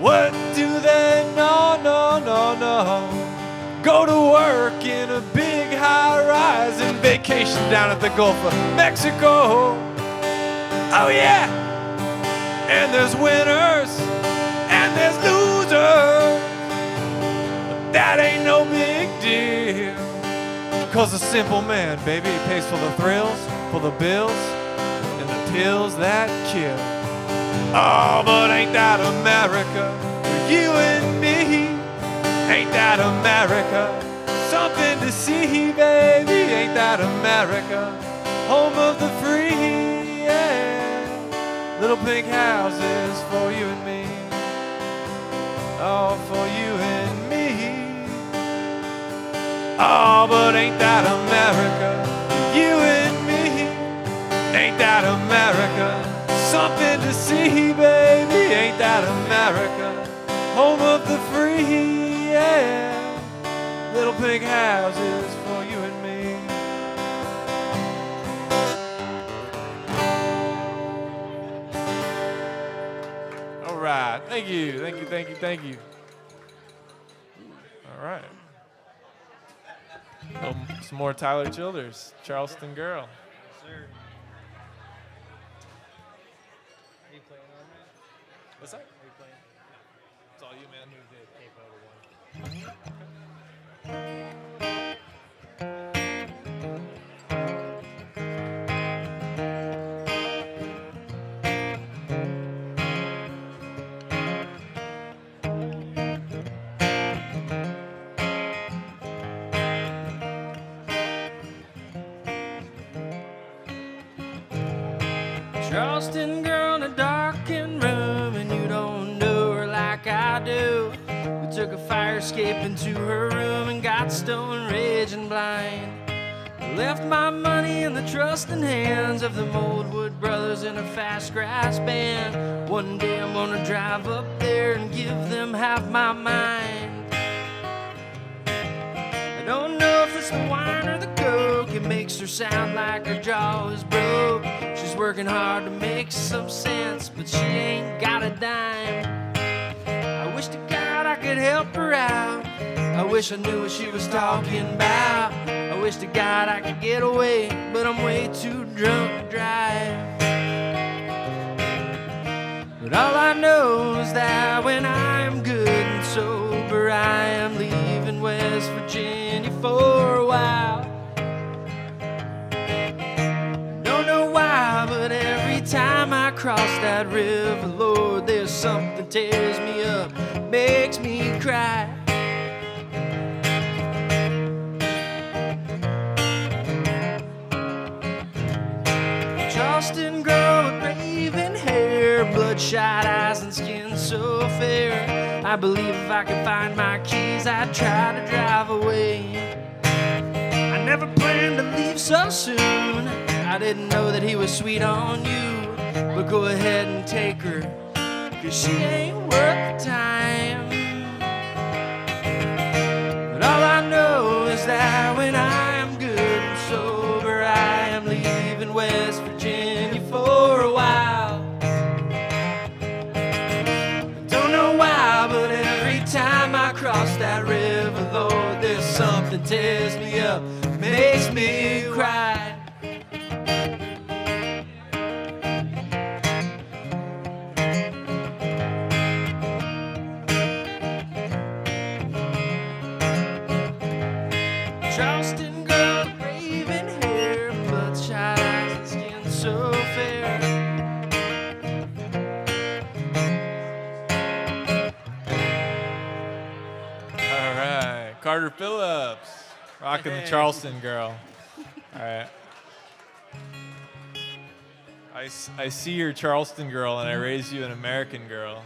What do they know? No, no, no. Go to work in a big high-rise and vacation down at the Gulf of Mexico. Oh yeah. And there's winners and there's losers, but that ain't no big deal. Cause a simple man, baby, he pays for the thrills, for the bills, and the pills that kill. Oh, but ain't that America for you and me? Ain't that America? Something to see, baby. Ain't that America? Home of the free, yeah. Little pink houses for you and me. Oh, for you and me. Oh, but ain't that America? You and me. Ain't that America? Something to see, baby. Ain't that America? Home of the free, yeah. Little pink houses for you and me. All right. Thank you. Thank you. Thank you. Thank you. All right. Some more Tyler Childers, Charleston Girl. Yes, sir. Are you playing on that? What's that? Are you playing? It's all you, man. Move the tape over one. Charleston girl in a darkened room, and you don't know her like I do. We took a fire escape into her room and got stone raging blind. Left my money in the trusting hands of the Moldwood brothers in a fast grass band. One day I'm gonna drive up there and give them half my mind. I don't know if it's the wine or the coke, it makes her sound like her jaw is broke. She's working hard to make some sense, but she ain't got a dime. I wish to God I could help her out. I wish I knew what she was talking about. I wish to God I could get away, but I'm way too drunk to drive. But all I know is that when I'm good and sober, I am leaving West Virginia for a while. Don't know why, but every time I cross that river, Lord, there's something tears me up, makes me cry. Charleston girl with raven hair, bloodshot eyes and skin so fair. I believe if I could find my keys, I'd try to drive away. I never planned to leave so soon. I didn't know that he was sweet on you. But go ahead and take her, 'cause she ain't worth the time. But all I know is that when I am good and sober, I am leaving West Virginia for a while. I don't know why, but every time I cross that river, Lord, there's something tears me up, makes me cry. Charleston girl, raven hair, bloodshot eyes and skin so fair. All right, Carter Phillips, rocking the Charleston girl. All right. I see your Charleston girl and I raise you an American girl.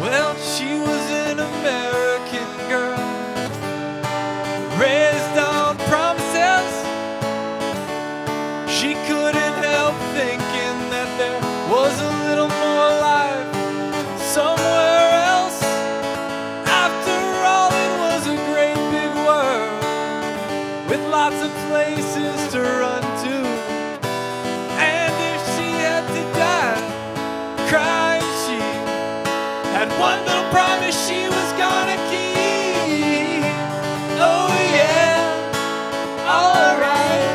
Well, she was an American girl, raised on promises. She couldn't help thinking that there was a little more life somewhere else. After all, it was a great big world with lots of places to run to. And if she had to die crying, she had one little promise she was gonna keep. Oh yeah, alright.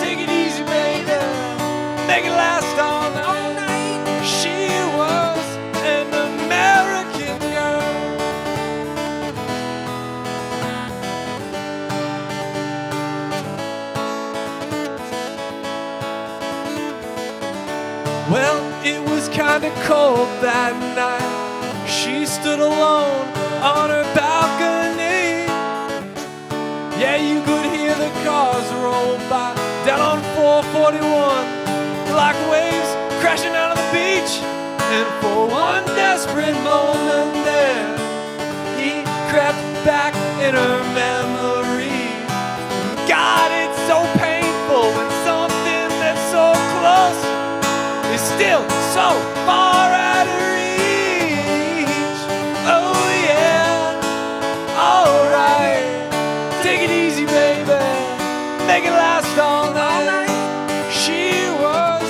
Take it easy, baby. Make it last all night. She was an American girl. Well, it was kinda cold that night. She stood alone on her balcony. Yeah, you could hear the cars roll by down on 441 like waves crashing out of the beach. And for one desperate moment there, he crept back in her memory. God, it's so painful when something that's so close is still so far out of reach. Oh yeah, alright. Take it easy, baby. Make it last all night. She was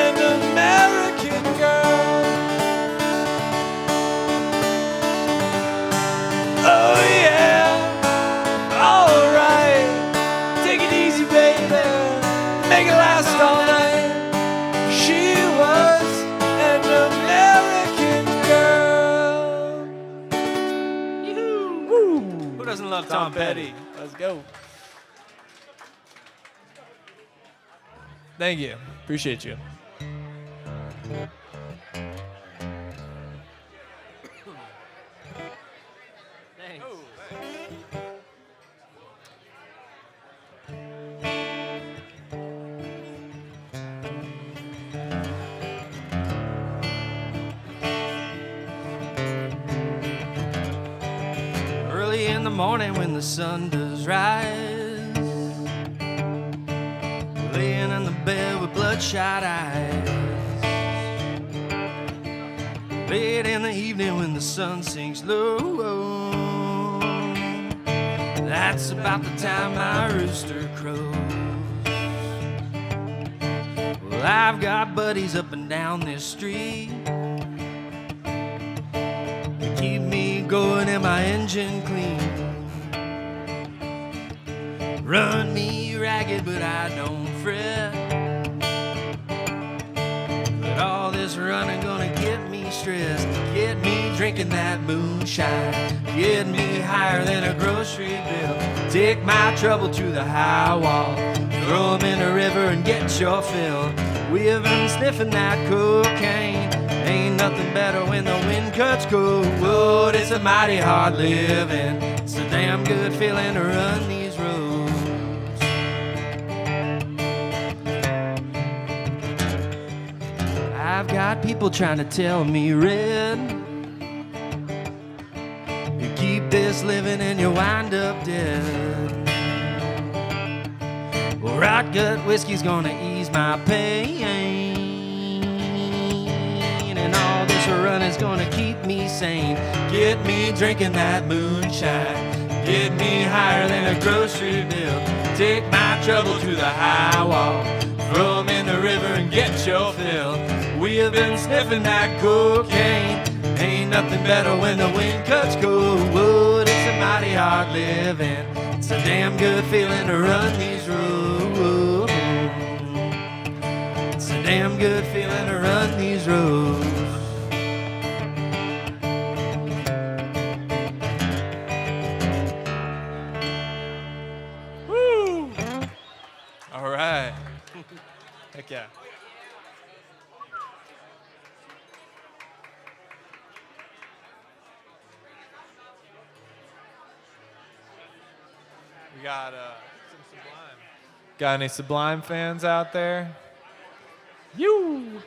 an American girl. Oh yeah, alright. Take it easy, baby. Make it last all night. She was an American girl. Woo. Who doesn't love Tom Petty? Let's go. Thank you. Appreciate you. Thanks. Early in the morning when the sun does rise, laying in the bed with bloodshot eyes. Late in the evening when the sun sinks low, that's about the time my rooster crows. Well, I've got buddies up and down this street to keep me going and my engine clean. Run me ragged it, but I don't fret. But all this running gonna get me stressed, get me drinking that moonshine, get me higher than a grocery bill. Take my trouble to the high wall, throw 'em in the river and get your fill. We have been sniffing that cocaine. Ain't nothing better when the wind cuts cold. It's a mighty hard living. It's a damn good feeling to run these roads. I've got people trying to tell me, Red, you keep this living and you wind up dead. Well, rot gut whiskey's gonna ease my pain, and all this running's gonna keep me sane. Get me drinking that moonshine, get me higher than a grocery bill. Take my trouble to the high wall, throw 'em in the river and get your fill. We have been sniffing that cocaine. Ain't nothing better when the wind cuts cold. It's a mighty hard living. It's a damn good feeling to run these roads. It's a damn good feeling to run these roads. Woo! All right. Heck yeah. We got some Sublime. Got any Sublime fans out there? You.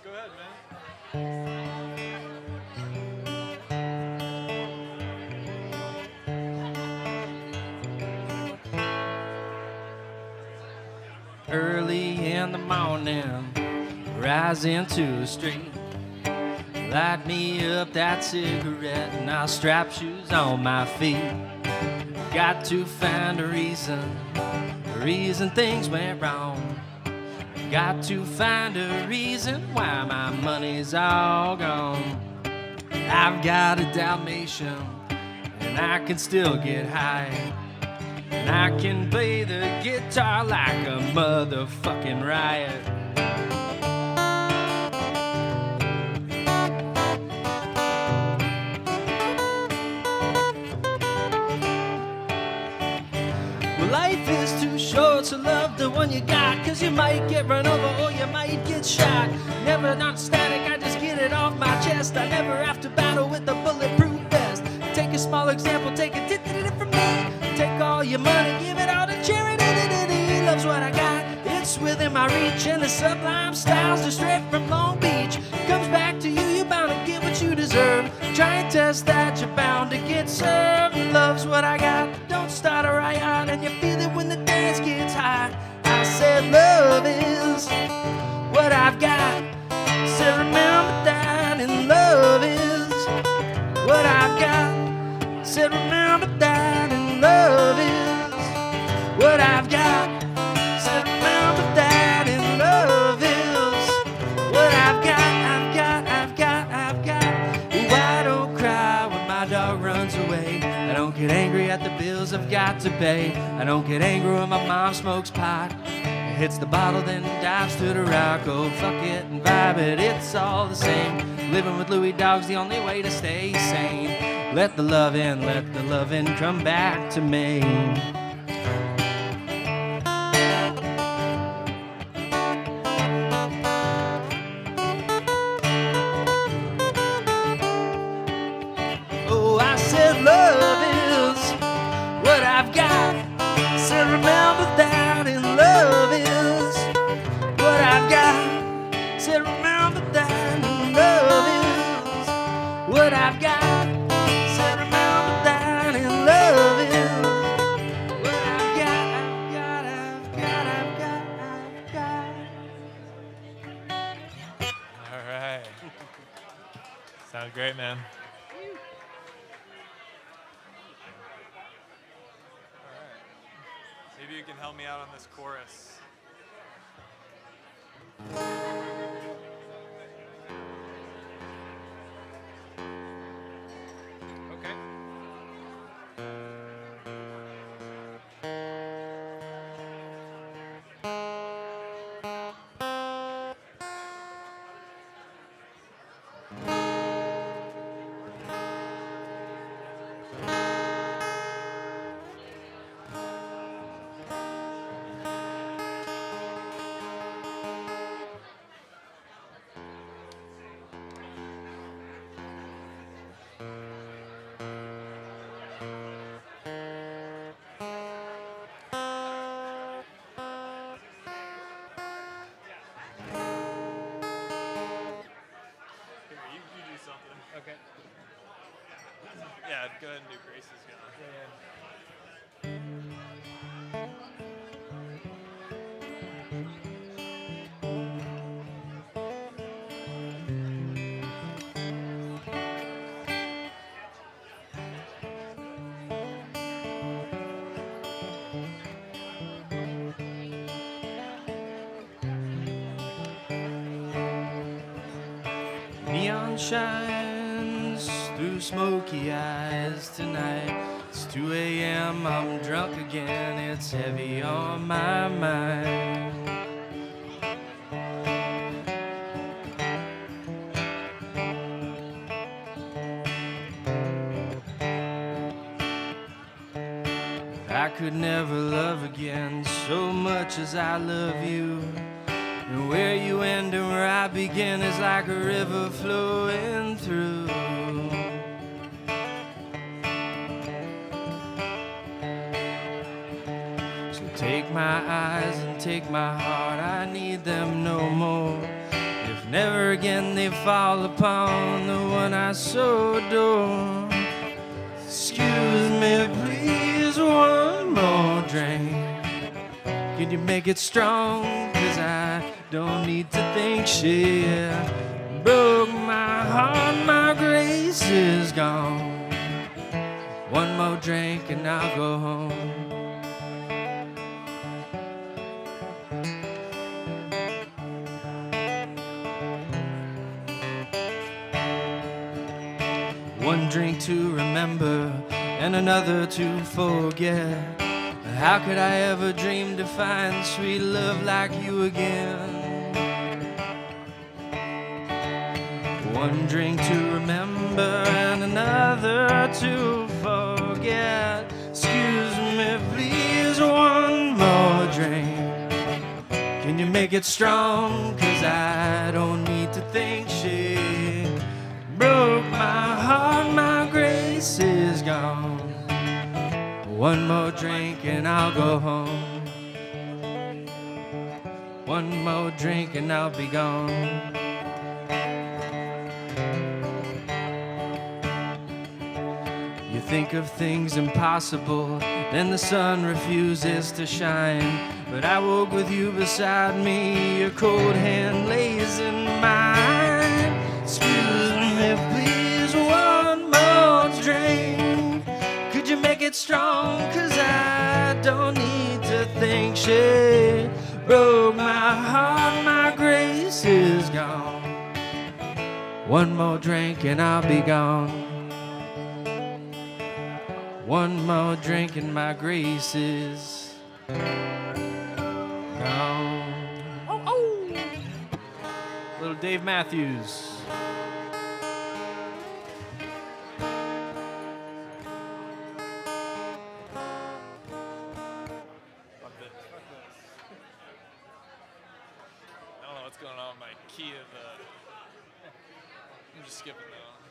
Go ahead, man. Early in the morning, rise into the street, light me up that cigarette, and I'll strap shoes on my feet. Got to find a reason things went wrong. Got to find a reason why my money's all gone. I've got a Dalmatian, and I can still get high. And I can play the guitar like a motherfucking riot. Well, life is too short, so love the one you got, 'cause you might get run over or you might get shot. Never not static, I just get it off my chest. I never have to battle with a bulletproof vest. Take a small example, take a tit from me. Take all your money, give it all to charity. Loves what I got, it's within my reach. And the sublime styles just straight from Long Beach. Comes back to you, you're bound to get what you deserve. Try and test that, you're bound to get served. Loves what I got, don't start a riot. And you feel it when the dance gets hot. I said love is what I've got. Said remember that, and love is what I've got. Said remember that, and love is what I've got. Said remember that, and love is what I've got. I've got. Ooh, I don't cry when my dog runs away. I don't get angry at the bills I've got to pay. I don't get angry when my mom smokes pot. Hits the bottle, then dives to the rock. Oh, fuck it and vibe it, it's all the same. Living with Louis Dog's the only way to stay sane. Let the love in come back to me. Oh, I said love is what I've got. Said remember that, and love is what I've got. Said remember that, and love is what I've got. Said remember that, and love is what I've got. All right. Sounds great, man. Maybe you can help me out on this chorus. Okay. Here, you do something. Okay. Yeah, go ahead and do Grace's gun. Yeah. Neon shines through smoky eyes tonight. It's 2 a.m., I'm drunk again, it's heavy on my mind. I could never love again so much as I love you. And where you end and where I begin is like a river flowing through. So take my eyes and take my heart, I need them no more. If never again they fall upon the one I so adore. Excuse me, please, one more drink. Can you make it strong? 'Cause I don't need to think shit. Broke my heart, my grace is gone. One more drink and I'll go home. One drink to remember and another to forget. How could I ever dream to find sweet love like you again? One drink to remember and another to forget. Excuse me, please, one more drink. Can you make it strong? 'Cause I don't need to think shit. Broke my heart, my grace is gone. One more drink and I'll go home. One more drink and I'll be gone. You think of things impossible, then the sun refuses to shine. But I woke with you beside me, your cold hand lays in mine. Excuse me, please, one more drink. Could you make it strong? 'Cause I don't need to think shit. Broke my heart, my grace is gone. One more drink and I'll be gone. One more drink and my grace is gone. Oh, oh. Little Dave Matthews. Fuck this. I don't know what's going on with my key of the. I'm just skipping that one.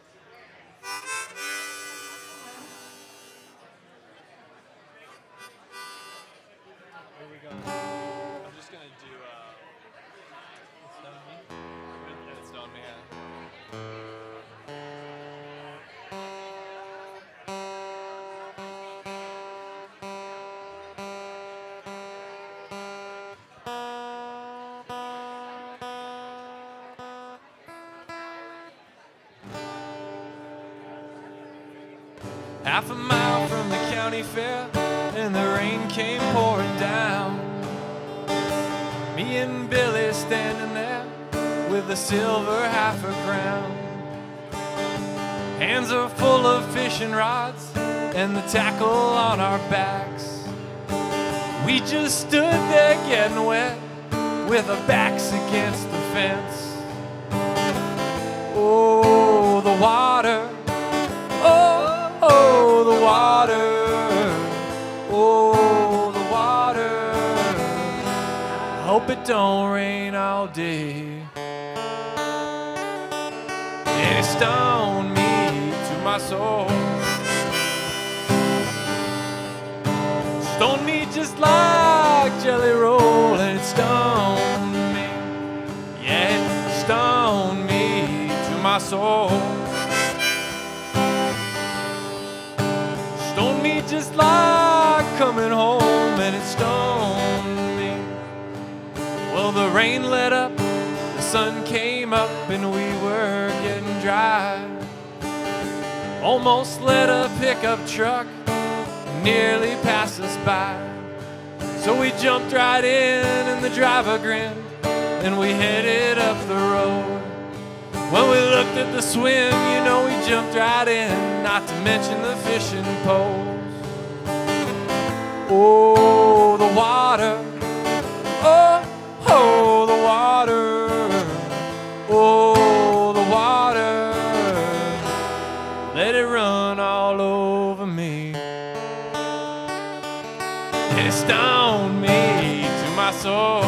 Where we going? I'm just gonna do. It's done me. Yeah. Half a mile from the county fair, and the rain came pouring down. Me and Billy standing there with a silver half a crown. Hands are full of fishing rods and the tackle on our backs. We just stood there getting wet with our backs against the fence. Oh, the water. Oh, oh, the water. Oh, the water. I hope it don't rain all day. And it stoned me to my soul. Stoned me just like Jelly Roll, and it stoned me. Yeah, it stoned me to my soul. Stoned me just like coming home, and it stoned me. Well, the rain let up, the sun came up, and we were getting dry. Almost let a pickup truck nearly passed us by. So we jumped right in and the driver grinned, and we headed up the road. When we looked at the swim, you know we jumped right in, not to mention the fishing poles. Oh, the water. Oh, oh, the water. Oh, the water. Let it run all over me. And it stoned me to my soul.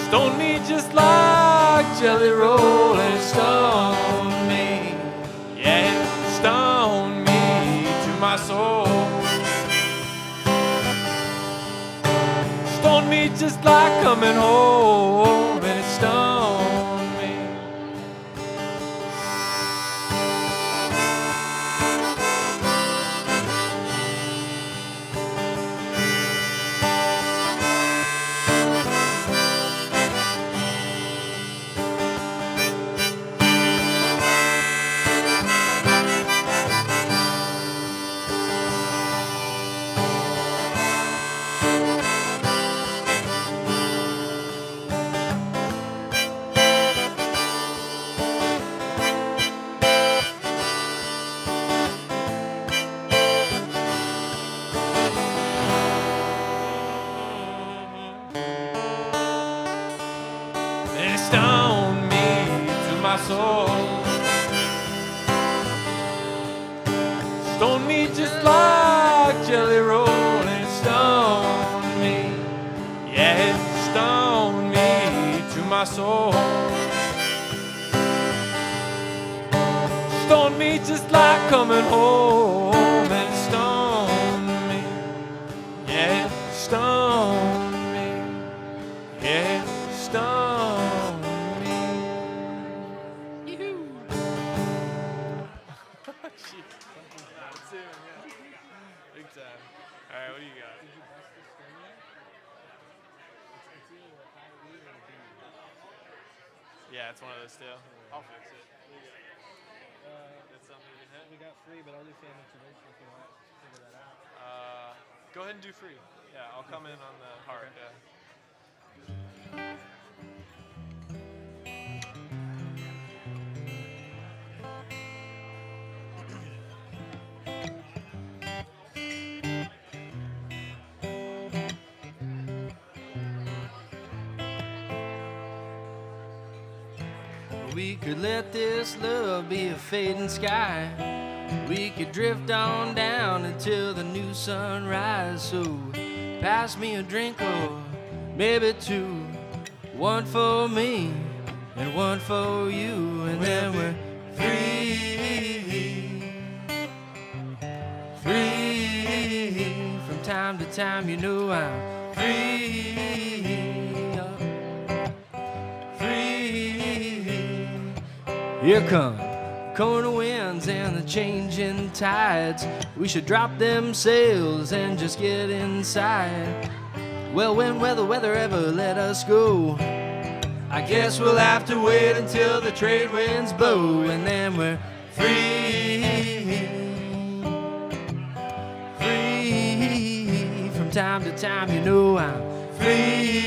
Stoned me just like Jelly Roll, and it stoned me. Yeah, it stoned me to my soul. Stoned me just like coming home, and it stoned me. And it stoned me to my soul. Stoned me just like Jelly Roll, and it stoned me. Yeah, it stoned me to my soul. Stoned me just like coming home, and it stoned me. Yeah, it stoned me. Yeah, it stoned me. Yoo-hoo. Big time. All right, what do you got? Yeah, it's one of those still. I'll fix it. That's something you can hit. We got free, but I'll do fan intuition if you want to figure that out. Go ahead and do free. Yeah, I'll come in on the hard. Okay. We could let this love be a fading sky. We could drift on down until the new sunrise. So pass me a drink or maybe two. One for me and one for you. And then we're free. Free. From time to time, you know I'm free. Here come corner winds and the changing tides. We should drop them sails and just get inside. Well, when will the weather ever let us go? I guess we'll have to wait until the trade winds blow, and then we're free. Free. From time to time, you know I'm free.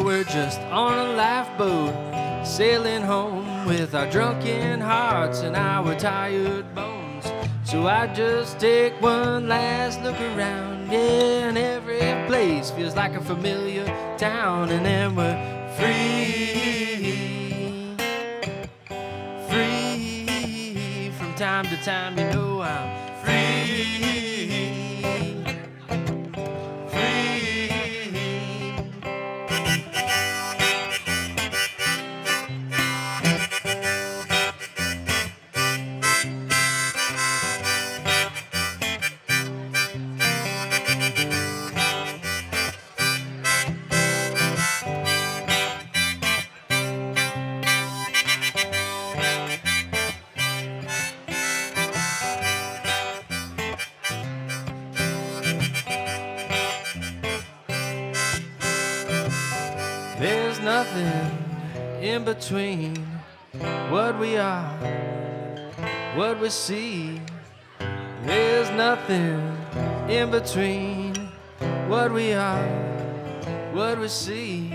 We're just on a lifeboat, sailing home with our drunken hearts and our tired bones. So I just take one last look around, yeah, and every place feels like a familiar town. And then we're free, free. From time to time, you know I'm free. There's nothing in between what we are, what we see. There's nothing in between what we are, what we see.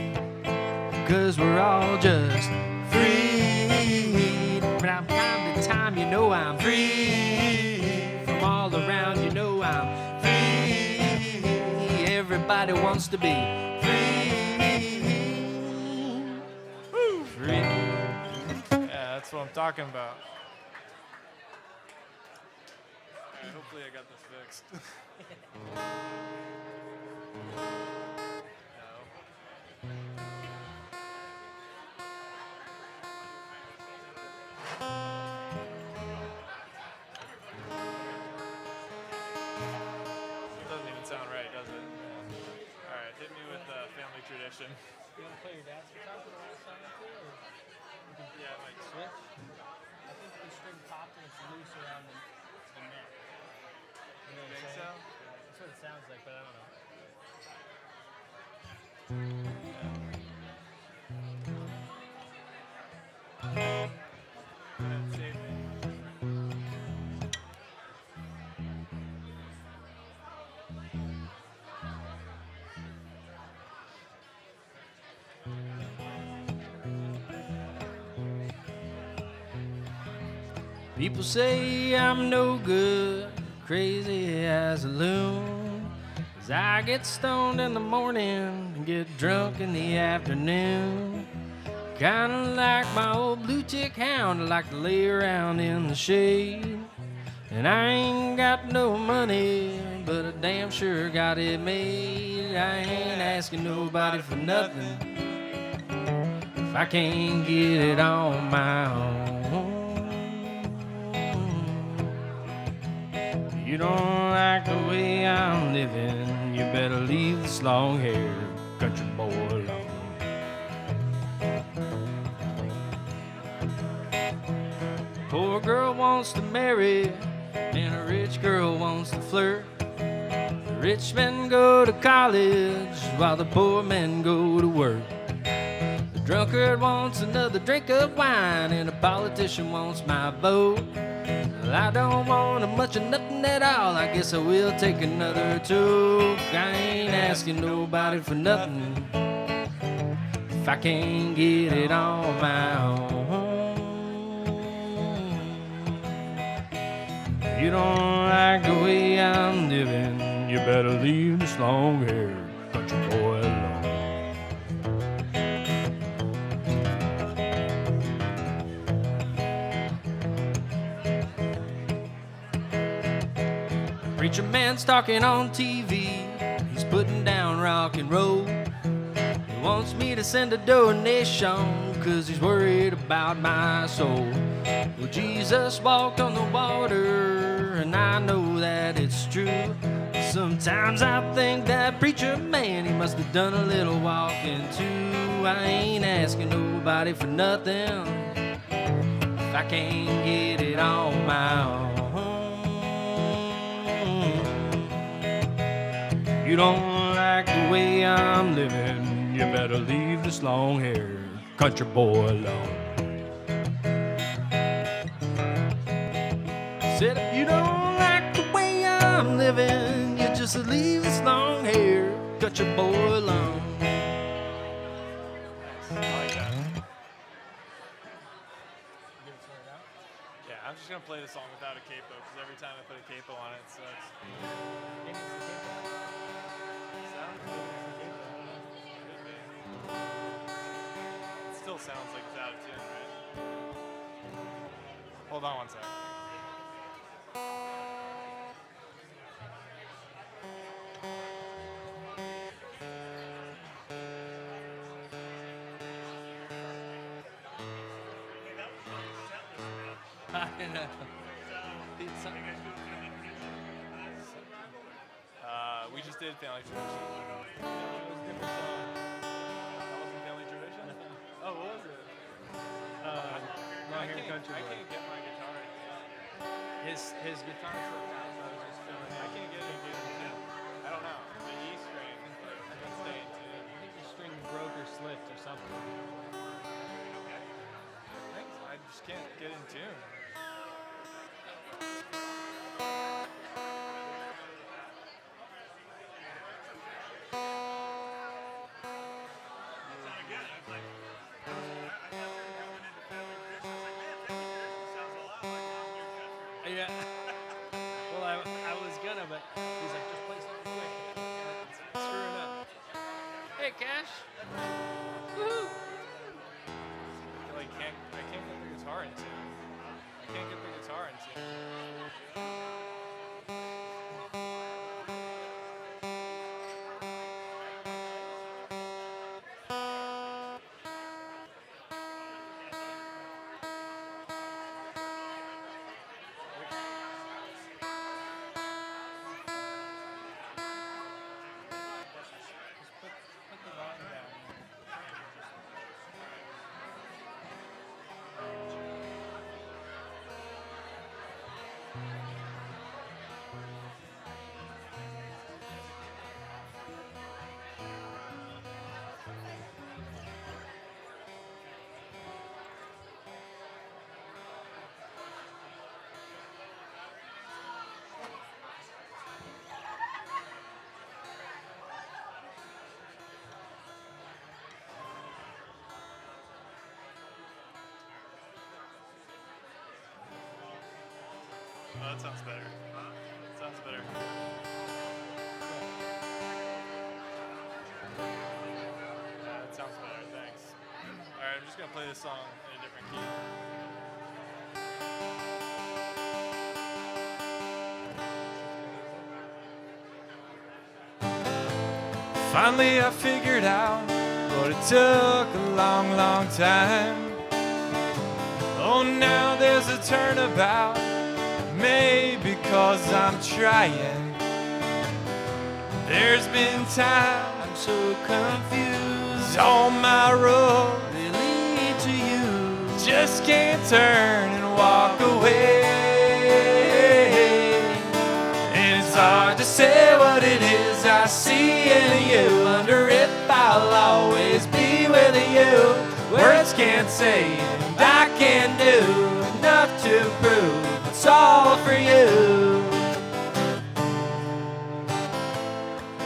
'Cause we're all just free. From time to time, you know I'm free. From all around, you know I'm free. Everybody wants to be free. Free. Yeah, that's what I'm talking about. All right, hopefully I got this fixed. Doesn't even sound right, does it? All right, hit me with family tradition. You want to play your dad's guitar for the last song too? Or we can Yeah, like switch? I think the string popped and it's loose around the neck. You know what I'm think saying? so? That's what it sounds like, but I don't know. Save me. People say I'm no good, crazy as a loon. 'Cause I get stoned in the morning and get drunk in the afternoon. Kinda like my old blue tick hound, I like to lay around in the shade. And I ain't got no money, but I damn sure got it made. I ain't asking nobody for nothing if I can't get it on my own. You don't like the way I'm living, you better leave this long-haired country boy alone. Poor girl wants to marry, and a rich girl wants to flirt. The rich men go to college, while the poor men go to work. The drunkard wants another drink of wine, and a politician wants my vote. Well, I don't want much of nothing at all, I guess I will take another toke. I ain't asking nobody for nothing if I can't get it on my own. You don't like the way I'm living, you better leave this long-haired country boy alone. Preacher man's talking on TV, he's putting down rock and roll. He wants me to send a donation, 'cause he's worried about my soul. Well, Jesus walked on the water, and I know that it's true. Sometimes I think that preacher man, he must have done a little walking too. I ain't asking nobody for nothing if I can't get it on my own. You don't like the way I'm living, you better leave this long-haired country boy alone. Said if you don't like the way I'm living, you just leave this long-haired country boy alone. I like that. Yeah, I'm just gonna play the song without a capo because every time I put a capo on it, it sucks. It still sounds like it's out of tune, right? Hold on one second. I know. It's something. We just did Family Tradition. That was a different song. That wasn't Family Tradition? Oh, what was it? Long Hair Country I Boy. can't get my guitar in tune. His guitar slipped out, so I was just filling I can't get it in tune. I don't know. The E string doesn't stay in tune. I think the string broke or slipped or something. I just can't get in tune. Yeah. Well, I was gonna, but he's like, just play something quick. It's screwing up. Hey, Cash. Woohoo! I can't get the guitar in tune. I can't get the guitar in tune. Put the volume down. Oh, that sounds better. Sounds better. That sounds better, thanks. Alright, I'm just gonna play this song in a different key. Finally I figured out, but it took a long, long time. Oh, now there's a turnabout, maybe because I'm trying. There's been time I'm so confused, all my roads they lead to you. Just can't turn and walk away. And it's hard to say what it is I see in you. Under it I'll always be with you. Words can't say and I can't do enough to prove it's all for you.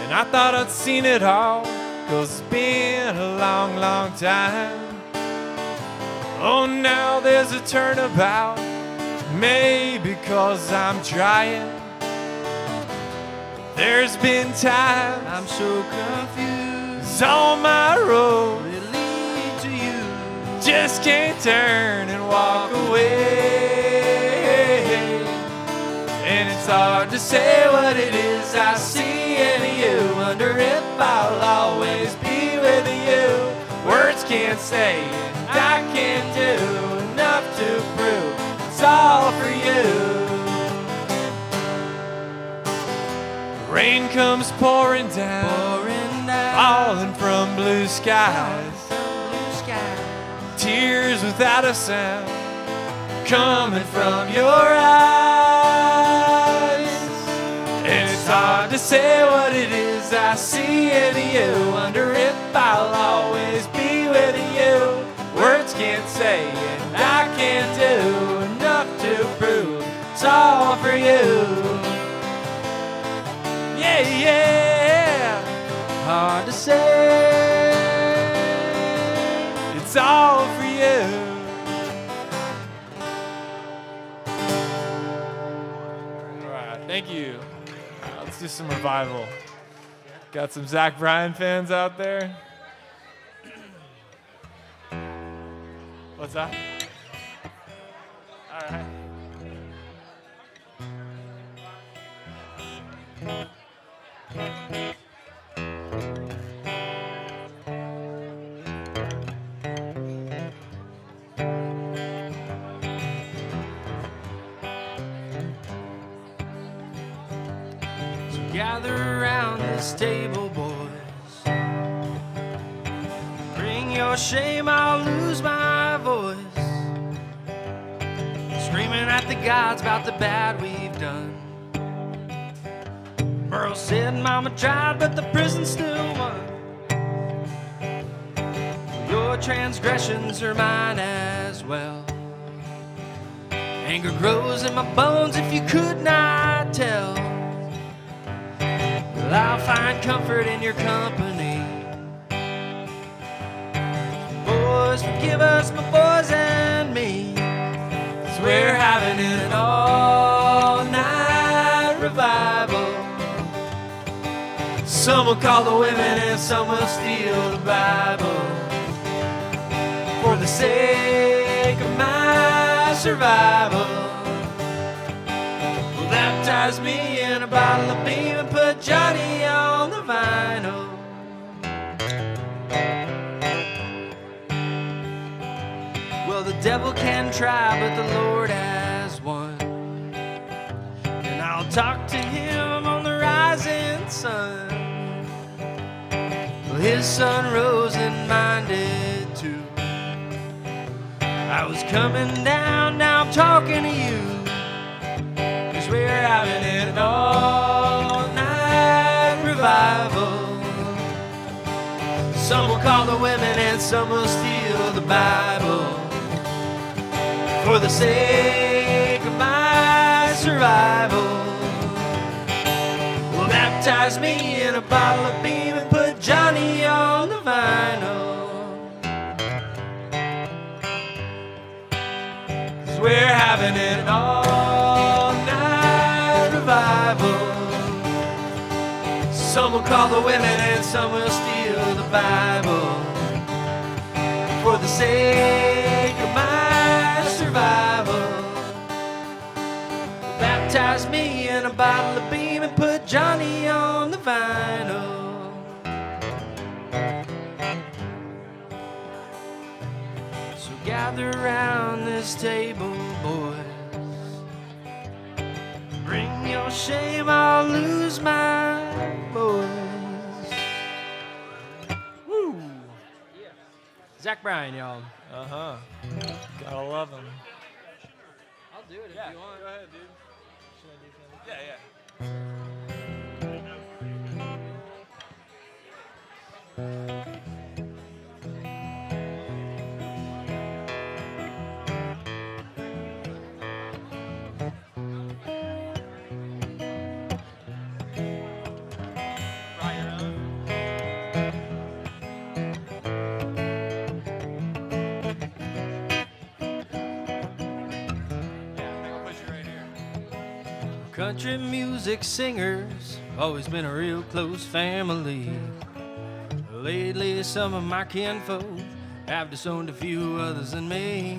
And I thought I'd seen it all, 'cause it's been a long, long time. Oh, now there's a turnabout, maybe 'cause I'm trying. There's been times I'm so confused, all my roads they lead to you. Just can't turn and walk away. And it's hard to say what it is I see in you. Under it I'll always be with you. Words can't say and I can't do enough to prove it's all for you. Rain comes pouring down, falling from blue skies. Tears without a sound coming from your eyes. And it's hard to say what it is I see in you. Wonder if I'll always be with you. Words can't say and I can't do enough to prove it's all for you. Yeah, yeah. Hard to say. It's all for you. All right, thank you. Let's do some revival. Got some Zach Bryan fans out there? What's that? All right. Gather around this table, boys. Bring your shame, I'll lose my voice. Screaming at the gods about the bad we've done. Burl said Mama tried, but the prison still won. Your transgressions are mine as well. Anger grows in my bones if you could not tell. I'll find comfort in your company. Boys, forgive us, my boys and me. 'Cause we're having an all-night revival. Some will call the women and some will steal the Bible. For the sake of my survival, baptize me in a bottle of beam and put Johnny on the vinyl. Well, the devil can try, but the Lord has won. And I'll talk to him on the rising sun. Well, his sun rose and mine did too. I was coming down, now I'm talking to you. We're having an all-night revival. Some will call the women and some will steal the Bible. For the sake of my survival, well, baptize me in a bottle of beam and put Johnny on the vinyl. 'Cause we're having an all-night revival. Some will call the women and some will steal the Bible. For the sake of my survival, baptize me in a bottle of beam and put Johnny on the vinyl. So gather around this table, boys. Bring your shame, I'll lose my voice. Woo! Yeah. Zach Bryan, y'all. Uh-huh. Gotta love him. I'll do it if you want. Go ahead, dude. Should I do something? Yeah, yeah. Country music singers, always been a real close family. Lately, some of my kinfolk have disowned a few others than me.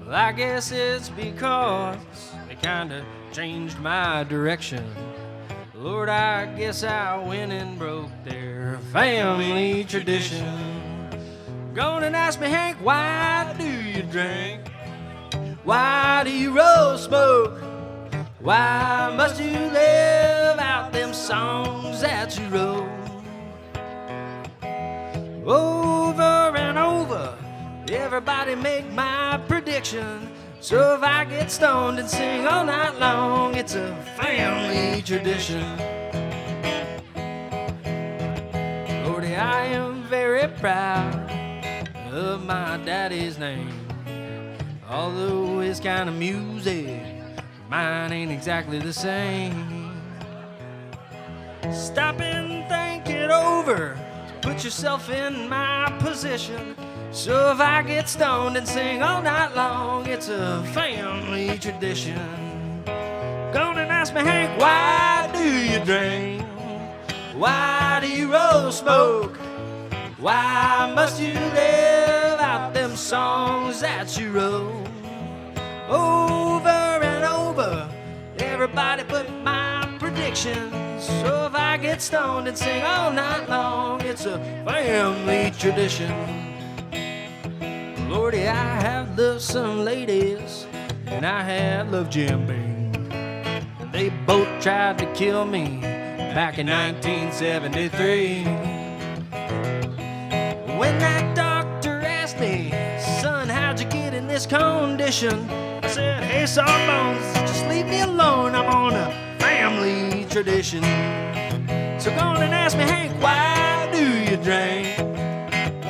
Well, I guess it's because they kinda changed my direction. Lord, I guess I went and broke their family tradition. Gonna ask me, Hank, why do you drink? Why do you roll smoke? Why must you live songs that you wrote. Over and over, everybody make my prediction. So if I get stoned and sing all night long, it's a family tradition. Lordy, I am very proud of my daddy's name. Although his kind of music, mine ain't exactly the same. Stop and think it over. Put yourself in my position. So if I get stoned and sing all night long, it's a family tradition. Gonna ask me, Hank, why do you drink? Why do you roll smoke? Why must you live out them songs that you wrote? Over and over, everybody put my predictions. So if I get stoned and sing all night long, it's a family tradition. Lordy, I have loved some ladies, and I have loved Jim Beam. And they both tried to kill me back in 1973. When that doctor asked me, son, how'd you get in this condition? I said, hey, Sawbones, just leave me alone. I'm on a family tradition. So go on and ask me, Hank, why do you drink?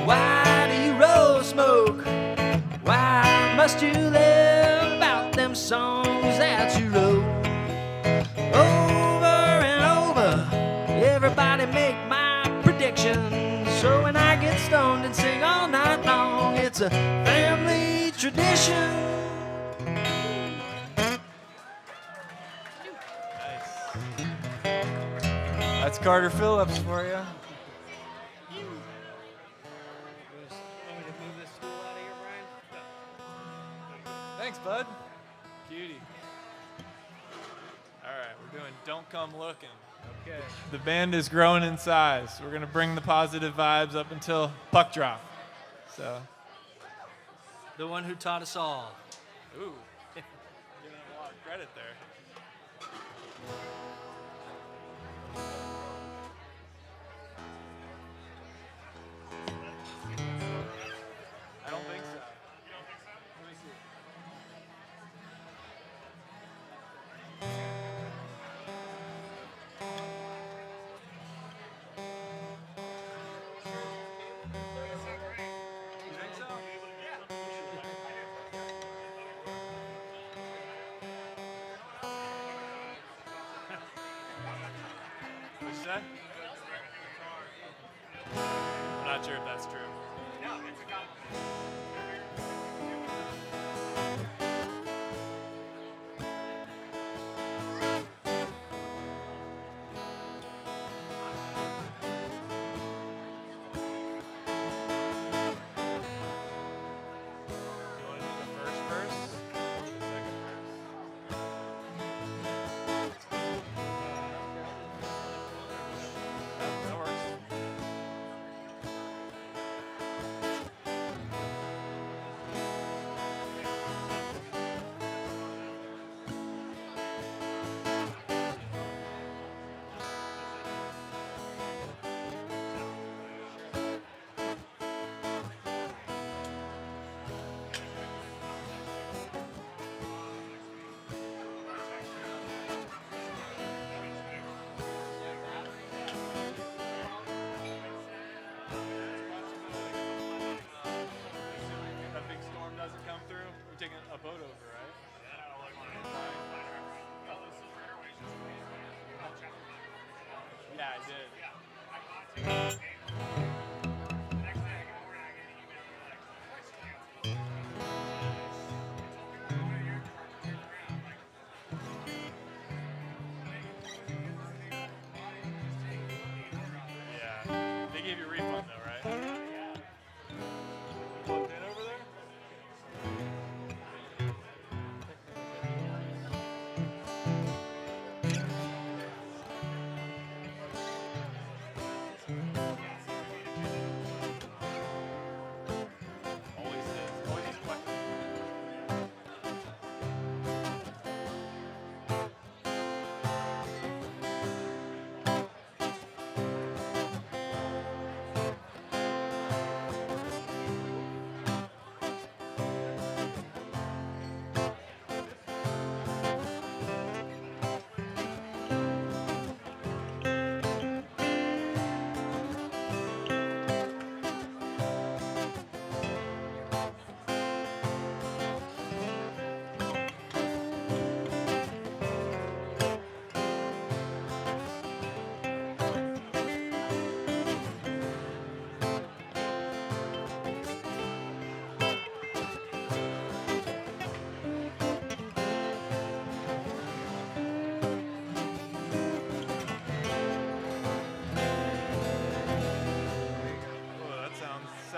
Why do you roll smoke? Why must you live out them songs that you wrote? Over and over, everybody make my predictions. So when I get stoned and sing all night long, it's a family tradition. That's Carter Phillips for you. Thanks, bud. Cutie. All right, we're doing Don't Come Looking. Okay. The band is growing in size. We're going to bring the positive vibes up until puck drop. So. The one who taught us all. Ooh. Giving him a lot of credit there. I don't think so. Let me see. You think so? What'd you say? I'm not sure if that's true. Taking a boat over, right? Yeah, I did. Yeah. They gave you a refund though, right? Plugged in over there?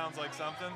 sounds like something.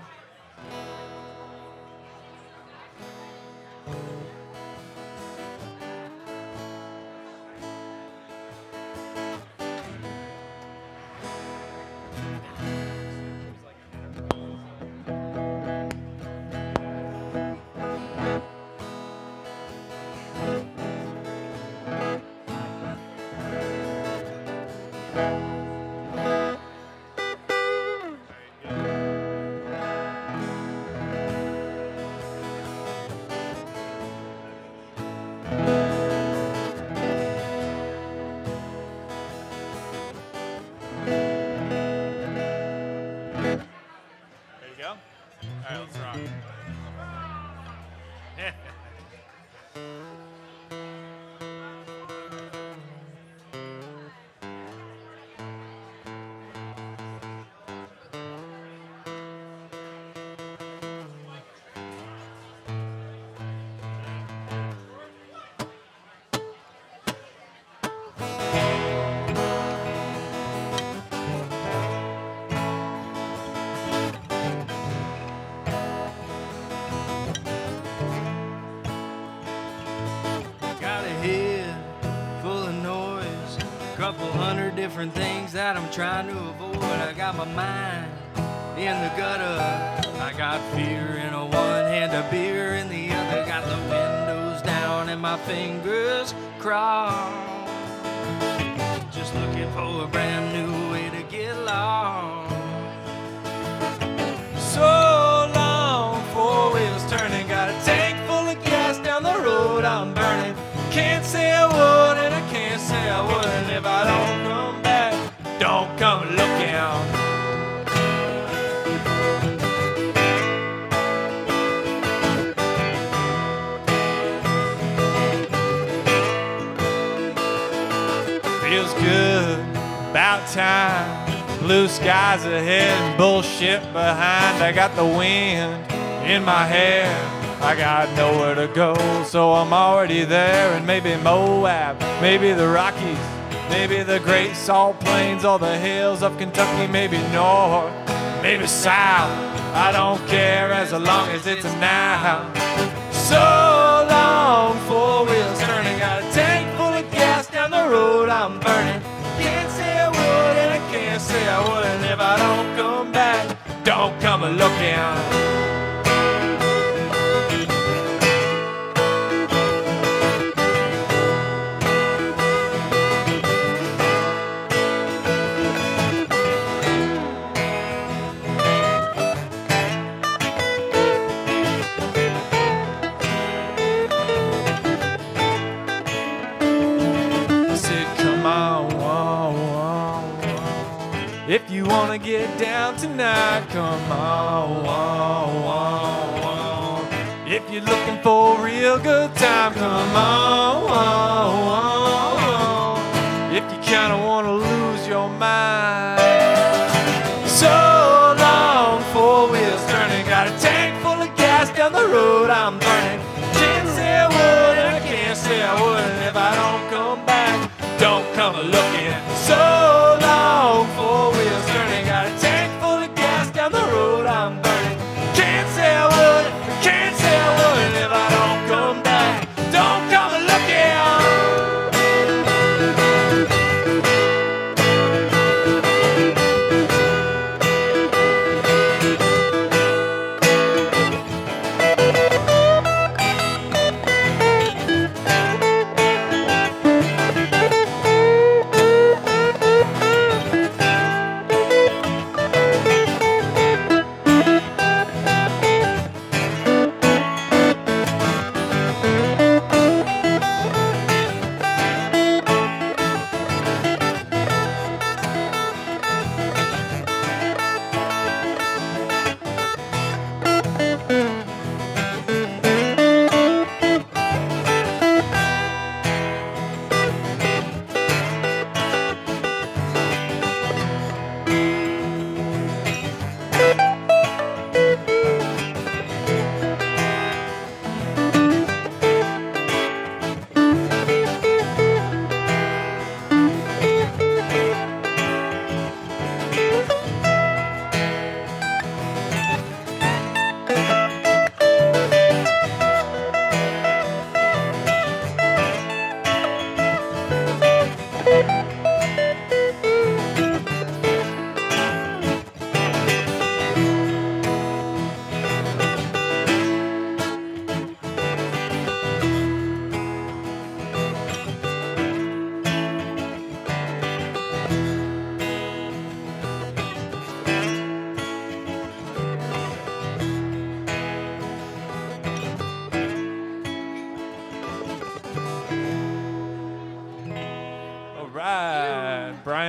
Different things that I'm trying to avoid. I got my mind in the gutter. I got fear in a one hand, a beer in the other. Got the windows down and my fingers crossed. Just looking for a brand new way to get lost. So long, four wheels turning. Got a tank full of gas down the road I'm burning. Can't say I would and I can't say I wouldn't if I don't come back. Don't come looking. Feels good, about time. Blue skies ahead and bullshit behind. I got the wind in my hair. I got nowhere to go, so I'm already there. And maybe Moab, maybe the Rockies, maybe the Great Salt Plains, all the hills of Kentucky, maybe north, maybe south. I don't care as long as it's now. So long, four wheels turning. Got a tank full of gas down the road I'm burning. Can't say I would and I can't say I wouldn't if I don't come back. Don't come a-looking. If you wanna get down tonight, come on. If you're looking for a real good time, come on. If you kinda wanna lose your mind. So long, four wheels turning. Got a tank full of gas down the road I'm burning. Can't say I would and I can't say I wouldn't if I don't come back. Don't come a-looking. So long, four wheels turning. Got a tank full of gas down the road I'm burning. Can't say I would, can't say I would if I don't come back. Don't come a-looking.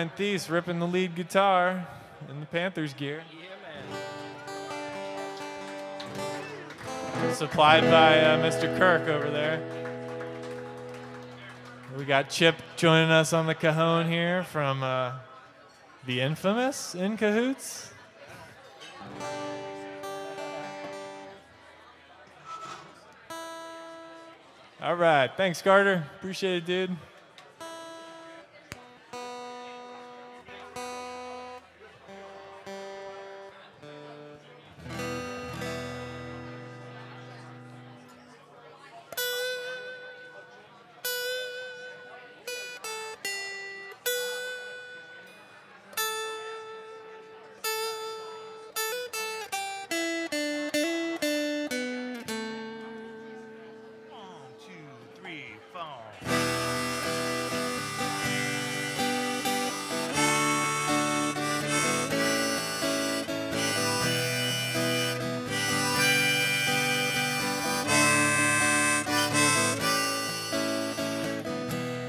Brian Theise ripping the lead guitar in the Panthers gear. Yeah, man. Supplied by Mr. Kirk over there. We got Chip joining us on the cajon here from the infamous In Cahoots. All right, thanks, Carter. Appreciate it, dude.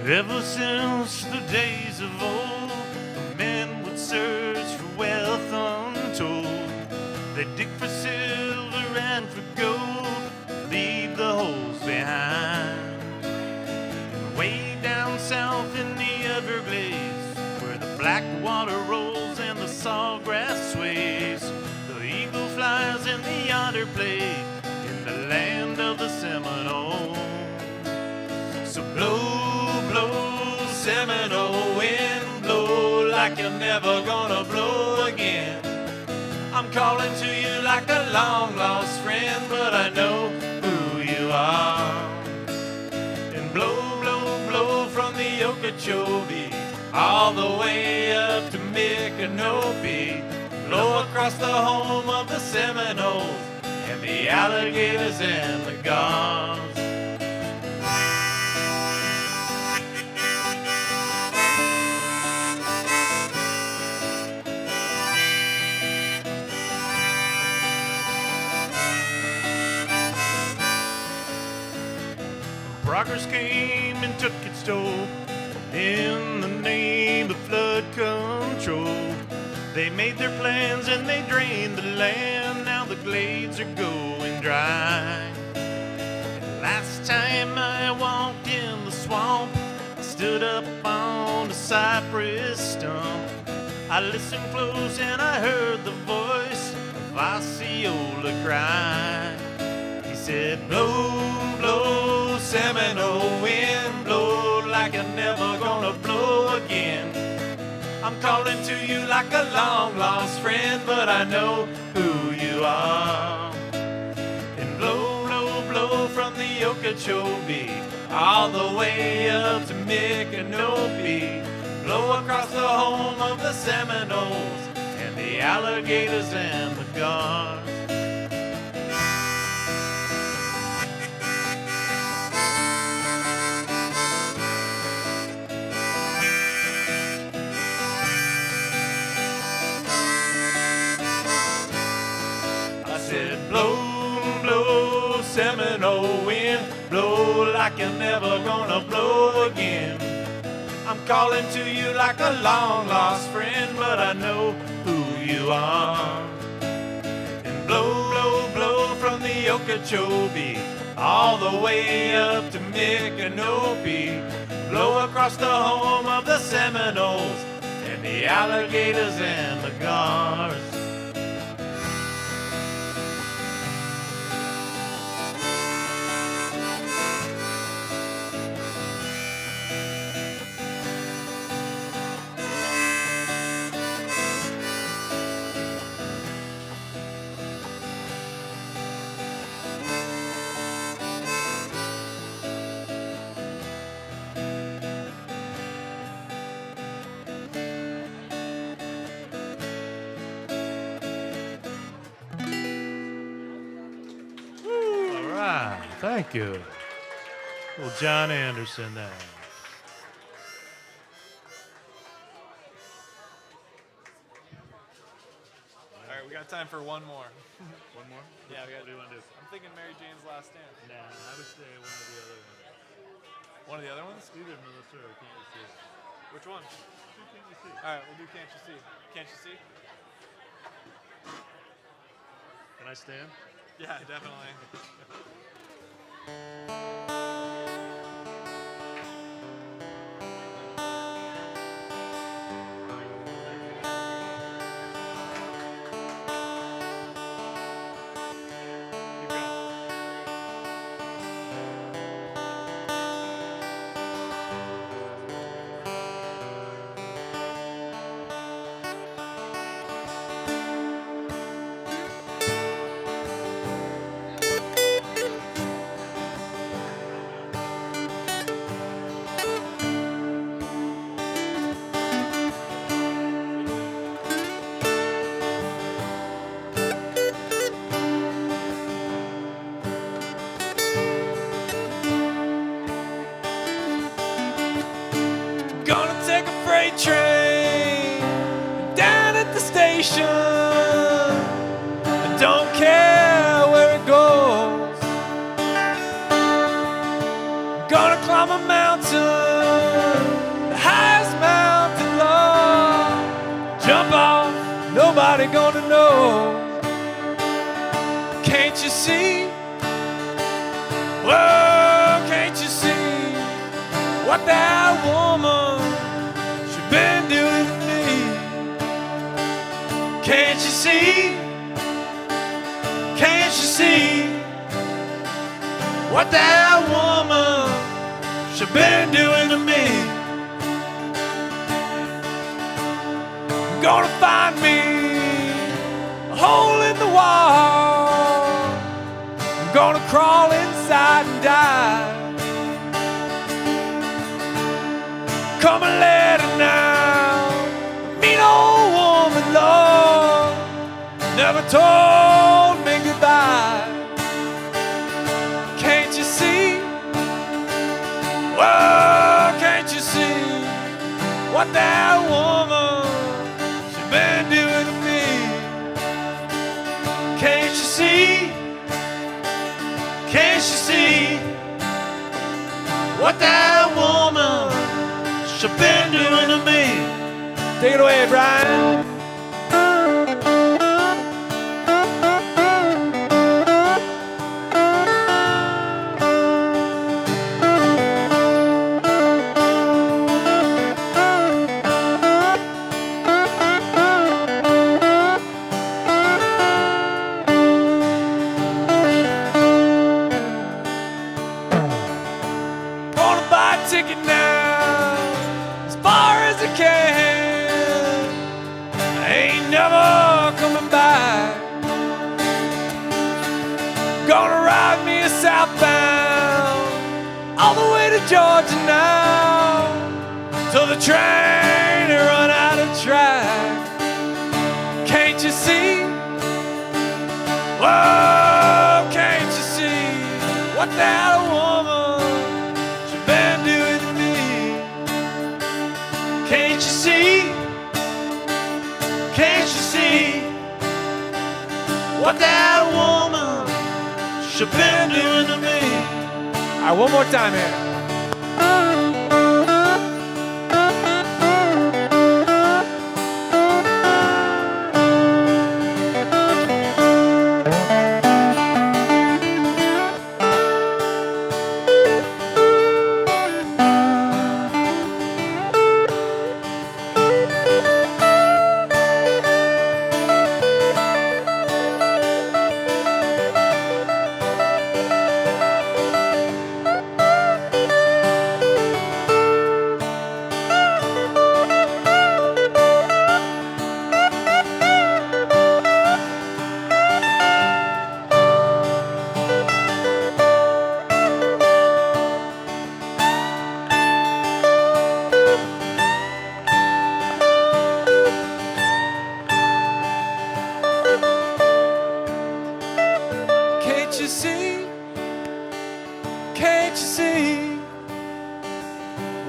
Ever since the days of old, the men would search for wealth untold. They'd dig for silver and for gold, leave the holes behind. And way down south in the Everglades, where the black water rolls and the sawgrass sways, the eagle flies and the otter play in the land of the Seminole. So blow, Seminole wind, blow like you're never gonna blow again. I'm calling to you like a long lost friend, but I know who you are. And blow from the Okeechobee all the way up to Micanopy. Blow across the home of the Seminoles and the alligators and the gauze. Progress came and took its toll in the name of flood control. They made their plans and they drained the land. Now the glades are going dry. And last time I walked in the swamp, I stood up on a cypress stump. I listened close and I heard the voice of Osceola cry. He said, blow, blow, Seminole wind, blow like you're never gonna blow again. I'm calling to you like a long lost friend, but I know who you are. And blow from the Okeechobee all the way up to Micanopy. Blow across the home of the Seminoles and the alligators and the gauze. Blow, Seminole wind, blow like you're never gonna blow again. I'm calling to you like a long lost friend, but I know who you are. And blow from the Okeechobee all the way up to Micanopy. Blow across the home of the Seminoles and the alligators and the gauze. Thank you. Well, John Anderson there. All right, we got time for one more. One more? Yeah, we got. What do you want to do? I'm thinking Mary Jane's Last Stand. Nah, I would say one of the other ones. One of the other ones? Either Melissa or Kansas City. Which one? All right, we'll do Can't You See. Can't You See? Can I stand? Yeah, definitely. Keep going. Gonna take a freight train down at the station. I don't care where it goes. Gonna climb a mountain, the highest mountain low. Jump off, nobody gonna know. Can't you see? Whoa, can't you see what that woman she been doing to me? Can't you see? Can't you see what that woman she been doing to me? Gonna find me a hole in the wall. I'm gonna crawl inside and die. Come and let her now. Mean old woman, Lord, never told me goodbye. Can't you see? Whoa, can't you see what that woman she been doing to me? Can't you see? Can't you see what that woman she been doing to me? Take it away, Brian. Gonna buy a ticket now, as far as I can. I ain't never coming back. Gonna ride me a southbound all the way to Georgia now, till the train run out of track. Can't you see? Whoa, can't you see what that woman she been doing to me? Can't you see? Can't you see what that woman she been doing to me? All right, one more time here.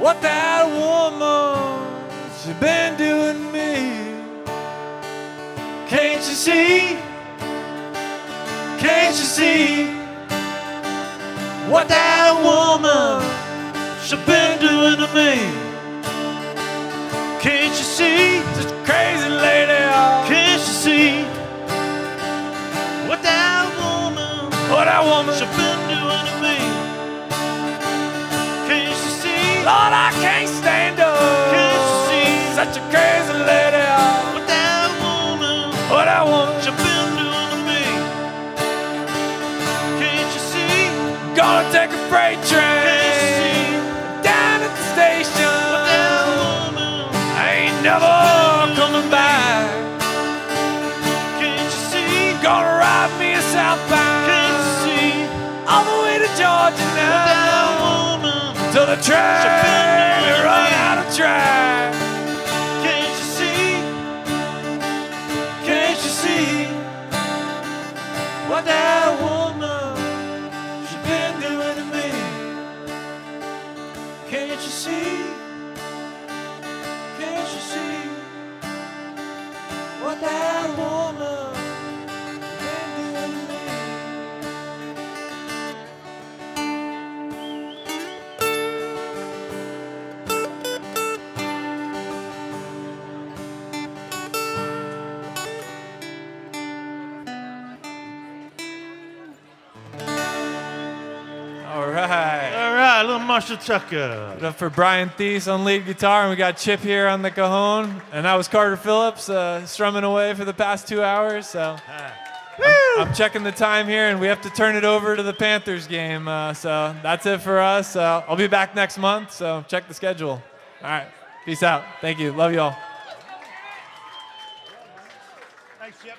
what that woman's been doing to me. Can't you see? Can't you see what that woman's been doing to me? Can't you see? Such a crazy lady. Can't you see what that woman, What that woman. she's been doing to me? Can't you see? Lord, I can't stand her. Can't you see Such a crazy lady. what that woman, What that woman. she's been doing to me? Can't you see? Gonna take a freight Can't you train see down at the station. what that woman, I ain't never coming back. can't you see? Gonna ride me a southbound Can't you see all the way to Georgia what that now. woman, Till the train She's been run doing out of track. can't you see? Can't you see what that woman she's been doing to me? Can't you see? Can't you see what that woman been doing to me? All right. All right, little Marshall Tucker. Put up for Brian Theise on lead guitar, and we got Chip here on the cajon, and that was Carter Phillips strumming away for the past 2 hours. So I'm checking the time here, and we have to turn it over to the Panthers game. So that's it for us. I'll be back next month, so check the schedule. All right, peace out. Thank you. Love you all. Thanks, Chip.